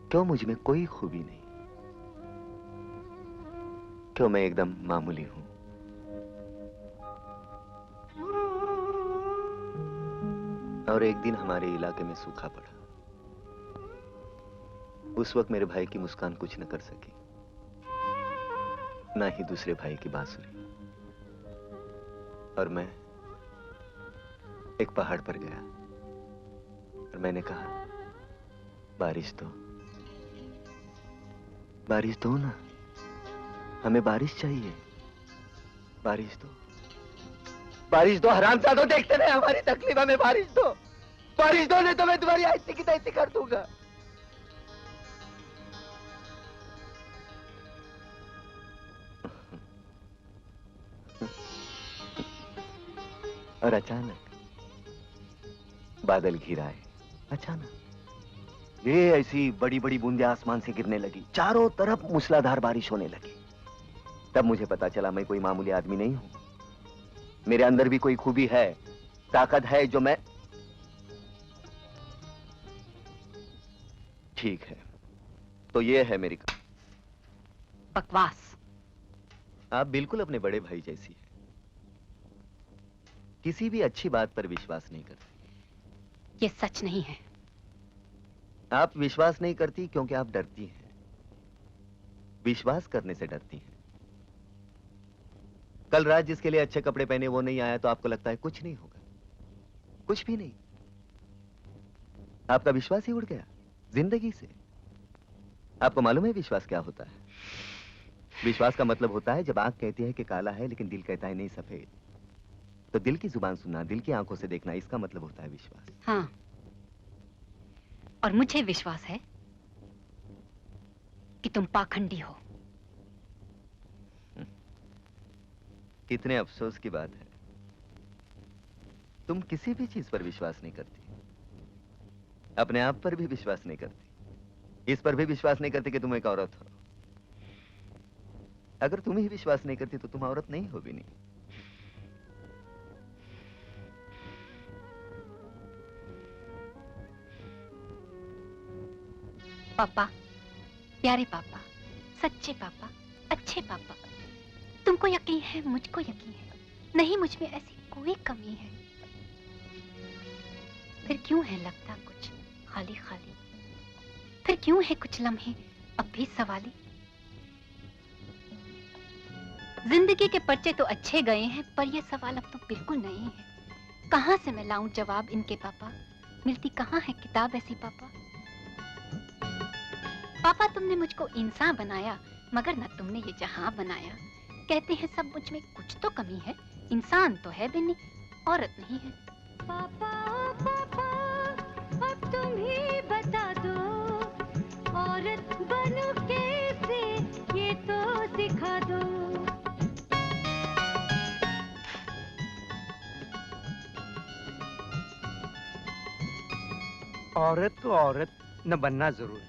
क्यों मुझ में कोई खूबी नहीं? क्यों मैं एकदम मामूली हूं? और एक दिन हमारे इलाके में सूखा पड़ा। उस वक्त मेरे भाई की मुस्कान कुछ न कर सकी, ना ही दूसरे भाई की बांसुरी। और मैं एक पहाड़ पर गया और मैंने कहा, बारिश दो ना, हमें बारिश चाहिए, बारिश दो हरामजादों, देखते रहे हमारी तकलीफ, हमें बारिश दो, नहीं तो मैं तुम्हारी ऐसी की तैसी कर दूंगा। और अचानक बादल घिर आए। अचानक ये ऐसी बड़ी बड़ी बूंदें आसमान से गिरने लगी, चारों तरफ मूसलाधार बारिश होने लगी। तब मुझे पता चला मैं कोई मामूली आदमी नहीं हूं, मेरे अंदर भी कोई खूबी है, ताकत है जो मैं। ठीक है, तो ये है मेरी बकवास। आप बिल्कुल अपने बड़े भाई जैसी हैं, किसी भी अच्छी बात पर विश्वास नहीं करती। ये सच नहीं है। आप विश्वास नहीं करती क्योंकि आप डरती हैं, विश्वास करने से डरती हैं। कल रात जिसके लिए अच्छे कपड़े पहने वो नहीं आया तो आपको लगता है कुछ नहीं होगा, कुछ भी नहीं। आपका विश्वास ही उड़ गया जिंदगी से। आपको मालूम है विश्वास क्या होता है? विश्वास का मतलब होता है जब आंख कहती है कि काला है लेकिन दिल कहता है नहीं सफेद। तो दिल की जुबान सुनना, दिल की आंखों से देखना, इसका मतलब होता है विश्वास। हाँ, और मुझे विश्वास है कि तुम पाखंडी हो। कितने अफसोस की बात है, तुम किसी भी चीज पर विश्वास नहीं करती, अपने आप पर भी विश्वास नहीं करती, इस पर भी विश्वास नहीं करती कि तुम एक औरत हो। अगर तुम ही विश्वास नहीं करती तो तुम औरत नहीं हो भी नहीं। पापा, प्यारे पापा, सच्चे पापा, अच्छे पापा, तुमको यकीन है, मुझको यकीन है, नहीं मुझ में ऐसी कोई कमी है। फिर क्यों है लगता कुछ खाली खाली? फिर क्यों है कुछ लम्हे अब भी सवाली? जिंदगी के पर्चे तो अच्छे गए हैं, पर ये सवाल अब तो बिल्कुल नहीं है। कहां से मैं लाऊं जवाब इनके पापा? मिलती कहां है किताब ऐसी पापा? पापा, तुमने मुझको इंसान बनाया, मगर न तुमने ये जहां बनाया। कहते हैं सब मुझ में कुछ तो कमी है, इंसान तो है भी नहीं, औरत नहीं है। पापा पापा अब तुम ही बता दो, औरत बनूं कैसे ये तो सिखा दो। औरत तो औरत न बनना जरूरी,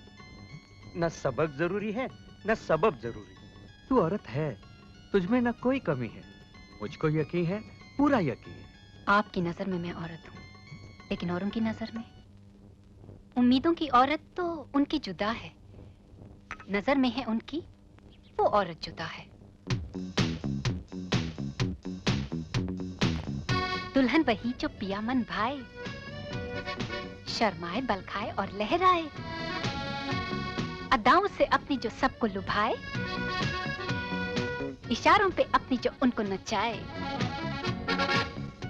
न सबक जरूरी है न सबब जरूरी। तू औरत है, तुझमें न कोई कमी है। मुझको यकीन है, पूरा यकीन है। आपकी नजर में मैं औरत हूँ, लेकिन औरों की नजर में उम्मीदों की औरत तो उनकी जुदा है। नजर में है उनकी वो औरत जुदा है। दुल्हन वही जो पिया मन भाए, शर्माए बल खाए और लहराए, अदाओं से अपनी जो सबको लुभाए, इशारों पे अपनी जो उनको नचाए।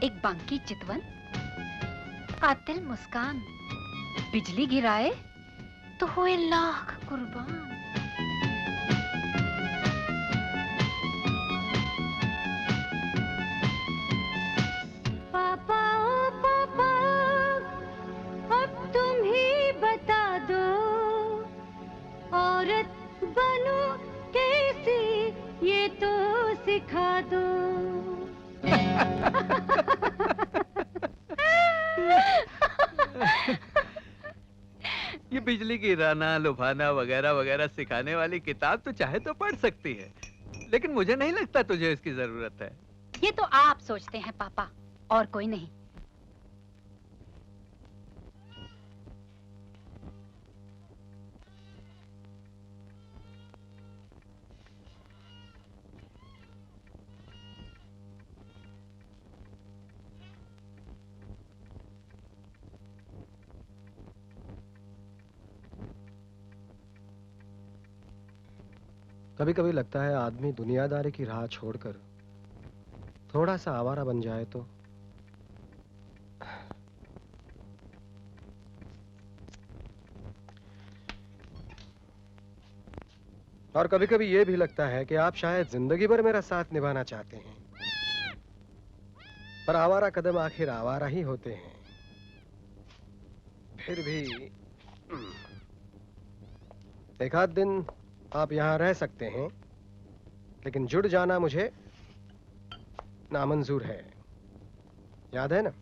एक बांकी चितवन, कातिल मुस्कान, बिजली गिराए तो होए लाख कुर्बान। पापा ओ पापा, अब तुम ही बता दो, औरत बनूं कैसी ये तो सिखा दो। ये बिजली गिराना, लुभाना वगैरह वगैरह सिखाने वाली किताब तो चाहे तो पढ़ सकती है, लेकिन मुझे नहीं लगता तुझे इसकी जरूरत है। ये तो आप सोचते हैं पापा, और कोई नहीं। कभी कभी लगता है आदमी दुनियादारी की राह छोड़कर थोड़ा सा आवारा बन जाए तो। और कभी कभी ये भी लगता है कि आप शायद जिंदगी भर मेरा साथ निभाना चाहते हैं, पर आवारा कदम आखिर आवारा ही होते हैं। फिर भी एक आध दिन आप यहां रह सकते हैं, लेकिन जुड़ जाना मुझे नामंजूर है। याद है ना?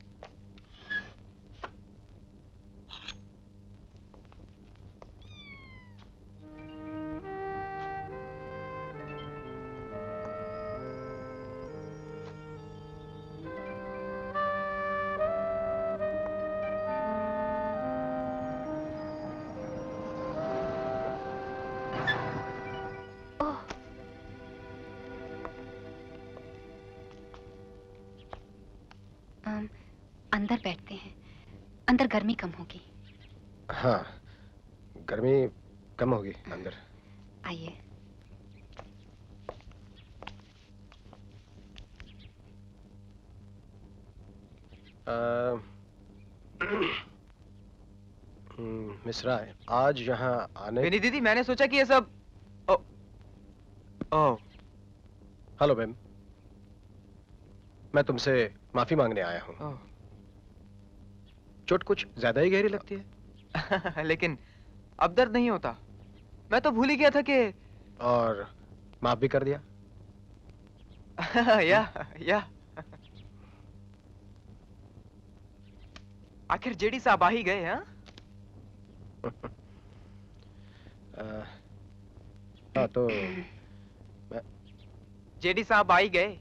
अंदर बैठते हैं, अंदर गर्मी कम होगी। हाँ, गर्मी कम होगी अंदर। आइए। मिस राय, आज यहाँ आने। विनी दीदी, मैंने सोचा कि ये सब हेलो मैम, मैं तुमसे माफी मांगने आया हूँ। चोट कुछ ज्यादा ही गहरी लगती है। लेकिन अब दर्द नहीं होता। मैं तो भूल ही गया था कि। और माफ भी कर दिया। या आखिर जेडी साहब आ ही गए। हाँ तो जेडी साहब आ ही गए।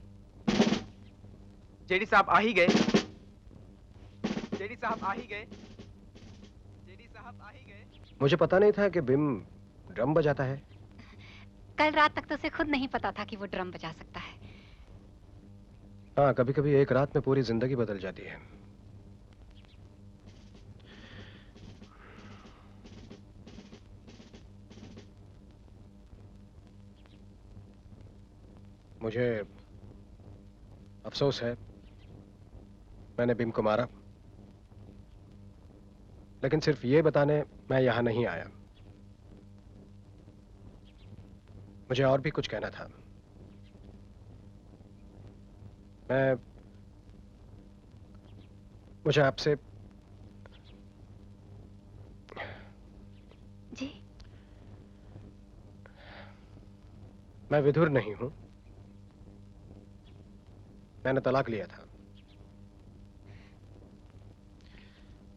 जेडी साहब आ ही गए। जेडी साहब आ ही गए। जेडी साहब आ ही गए। मुझे पता नहीं था कि बिम ड्रम बजाता है। कल रात तक तो उसे खुद नहीं पता था कि वो ड्रम बजा सकता है। हाँ, कभी कभी एक रात में पूरी जिंदगी बदल जाती है। मुझे अफसोस है, मैंने बिम को मारा, लेकिन सिर्फ ये बताने मैं यहां नहीं आया। मुझे और भी कुछ कहना था। मुझे आपसे जी। मैं विधुर नहीं हूं, मैंने तलाक लिया था।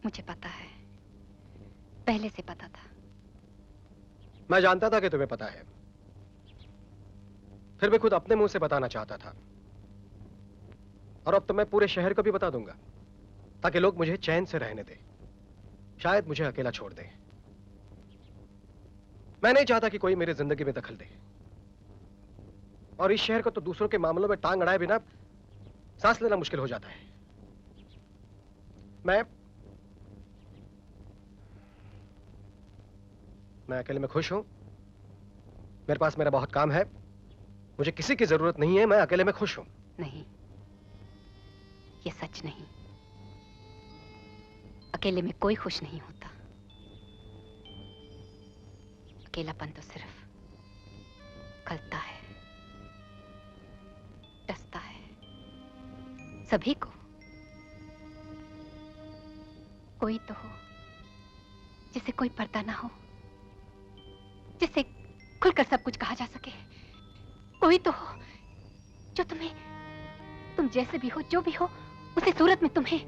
मुझे पता है। पहले से पता था। मैं जानता था कि तुम्हें पता है, फिर भी खुद अपने मुंह से बताना चाहता था। और अब तो मैं पूरे शहर को भी बता दूंगा, ताकि लोग मुझे चैन से रहने दें, शायद मुझे अकेला छोड़ दे। मैं नहीं चाहता कि कोई मेरी जिंदगी में दखल दे, और इस शहर को तो दूसरों के मामलों में टांग अड़ाए बिना सांस लेना मुश्किल हो जाता है। मैं अकेले में खुश हूं। मेरे पास मेरा बहुत काम है, मुझे किसी की जरूरत नहीं है, मैं अकेले में खुश हूं। नहीं, ये सच नहीं। अकेले में कोई खुश नहीं होता। अकेलापन तो सिर्फ खलता है, डसता है सभी को। कोई तो हो जिसे कोई पर्दा ना हो, जिससे खुलकर सब कुछ कहा जा सके। कोई तो हो जो तुम जैसे भी हो, जो भी हो, उसी सूरत में तुम्हें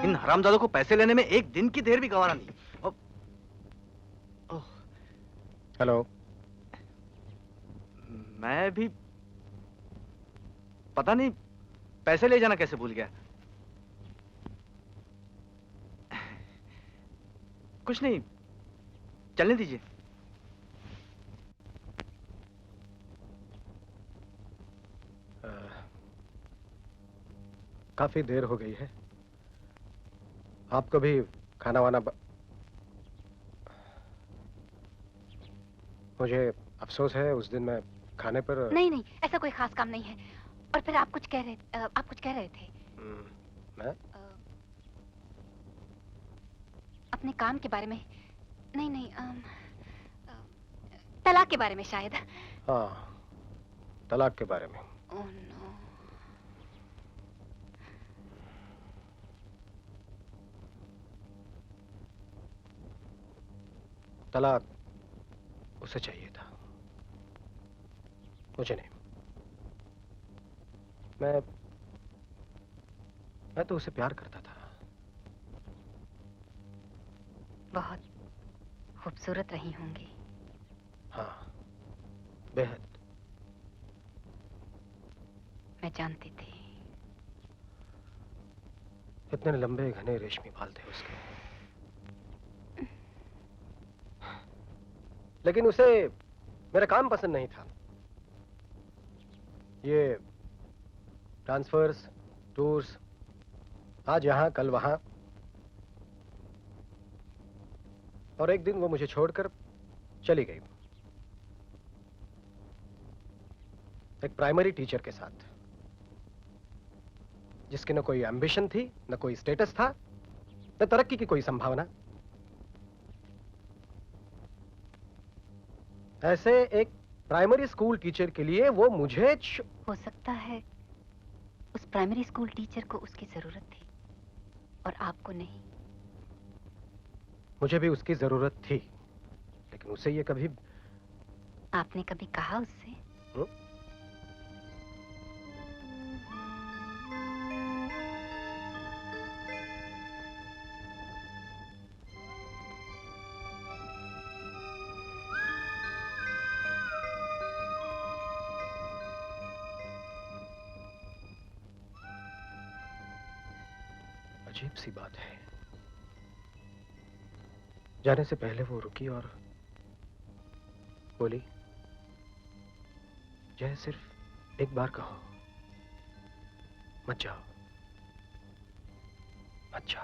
इन हरामजादों को पैसे लेने में एक दिन की देर भी गंवाना नहीं। हेलो। मैं भी पता नहीं पैसे ले जाना कैसे भूल गया। कुछ नहीं, चलने दीजिए। काफी देर हो गई है, आपको भी खाना वाना मुझे अफसोस है, उस दिन मैं खाने पर। नहीं, ऐसा कोई खास काम नहीं है। और फिर आप कुछ कह रहे थे। मैं अपने काम के बारे में? नहीं, तलाक के बारे में शायद। हाँ, तलाक के बारे में। Oh no. तलाक उसे चाहिए था, मुझे नहीं। मैं तो उसे प्यार करता था। बहुत खूबसूरत रही होंगी। हाँ, बेहद। मैं जानती थी। इतने लंबे घने रेशमी बाल थे उसके, लेकिन उसे मेरा काम पसंद नहीं था। ये ट्रांसफर्स, टूर्स, आज यहां कल वहां, और एक दिन वो मुझे छोड़कर चली गई, एक प्राइमरी टीचर के साथ, जिसकी न कोई एम्बिशन थी, न कोई स्टेटस था, न तरक्की की कोई संभावना। ऐसे एक प्राइमरी स्कूल टीचर के लिए वो मुझे हो सकता है उस प्राइमरी स्कूल टीचर को उसकी जरूरत थी और आपको नहीं। मुझे भी उसकी जरूरत थी, लेकिन उसे ये कभी। आपने कभी कहा उससे? अजीब सी बात है, जाने से पहले वो रुकी और बोली, जय सिर्फ एक बार कहो, मत जाओ, मत जाओ।